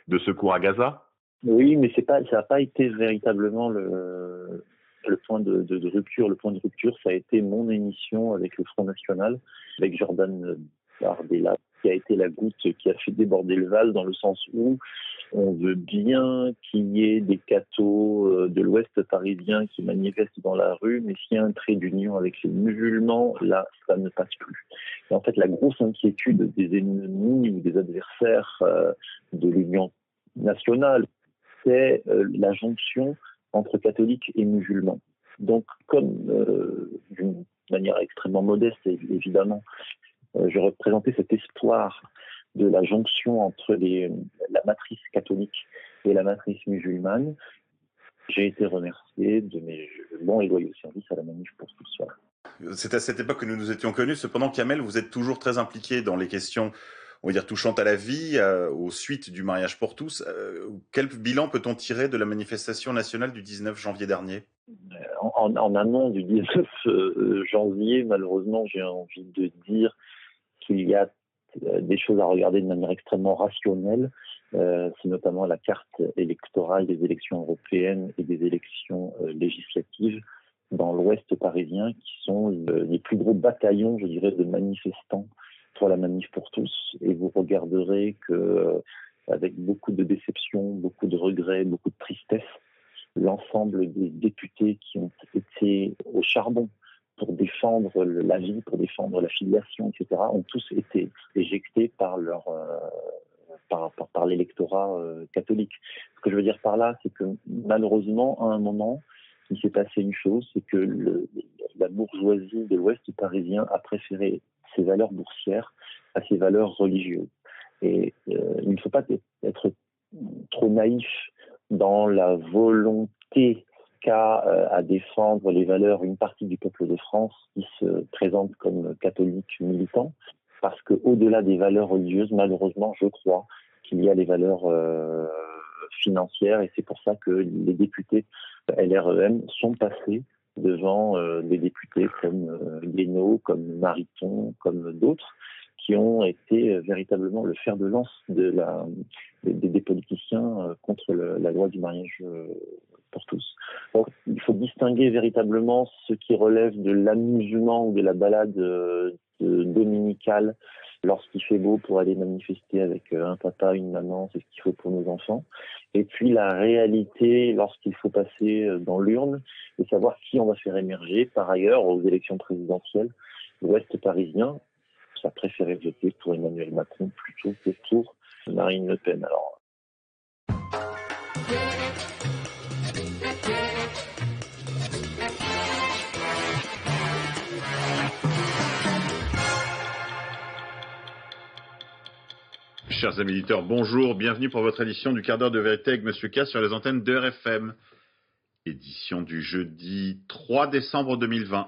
de secours à Gaza. Oui, mais ça n'a pas été véritablement le point de rupture. Le point de rupture, ça a été mon émission avec le Front National, avec Jordan Bardella, qui a été la goutte qui a fait déborder le vase, dans le sens où on veut bien qu'il y ait des cathos de l'Ouest parisien qui manifestent dans la rue, mais s'il y a un trait d'union avec les musulmans, là, ça ne passe plus. Et en fait, la grosse inquiétude des ennemis ou des adversaires de l'Union nationale, c'est la jonction entre catholiques et musulmans. Donc, comme d'une manière extrêmement modeste, évidemment, je représentais cet espoir de la jonction entre la matrice catholique et la matrice musulmane, j'ai été remercié de mes bons et loyaux services à la Manif pour tout ça. C'est à cette époque que nous nous étions connus. Cependant, Kamel, vous êtes toujours très impliqué dans les questions, on va dire, touchantes à la vie, aux suites du mariage pour tous. Quel bilan peut-on tirer de la manifestation nationale du 19 janvier dernier ? En amont du 19 janvier, malheureusement, j'ai envie de dire qu'il y a des choses à regarder de manière extrêmement rationnelle. C'est notamment la carte électorale des élections européennes et des élections législatives dans l'Ouest parisien, qui sont les plus gros bataillons, je dirais, de manifestants pour la Manif pour tous. Et vous regarderez que, avec beaucoup de déception, beaucoup de regrets, beaucoup de tristesse, l'ensemble des députés qui ont été au charbon pour défendre la vie, pour défendre la filiation, etc., ont tous été éjectés par l'électorat catholique. Ce que je veux dire par là, c'est que malheureusement, à un moment, il s'est passé une chose, c'est que la bourgeoisie de l'Ouest parisien a préféré ses valeurs boursières à ses valeurs religieuses. Et il ne faut pas être trop naïf dans la volonté à défendre les valeurs une partie du peuple de France qui se présente comme catholique militant, parce qu'au-delà des valeurs religieuses, malheureusement, je crois qu'il y a les valeurs financières, et c'est pour ça que les députés LREM sont passés devant des députés comme Guénaud, comme Mariton, comme d'autres, qui ont été véritablement le fer de lance des politiciens contre la loi du mariage pour tous. Donc, il faut distinguer véritablement ce qui relève de l'amusement ou de la balade dominicale lorsqu'il fait beau pour aller manifester avec un papa, une maman, c'est ce qu'il faut pour nos enfants. Et puis la réalité lorsqu'il faut passer dans l'urne et savoir qui on va faire émerger. Par ailleurs, aux élections présidentielles, l'Ouest parisien a préféré voter pour Emmanuel Macron plutôt que pour Marine Le Pen. Alors, Chers amis éditeurs, bonjour, bienvenue pour votre édition du quart d'heure de vérité avec Monsieur K sur les antennes de RFM. Édition du jeudi 3 décembre 2020.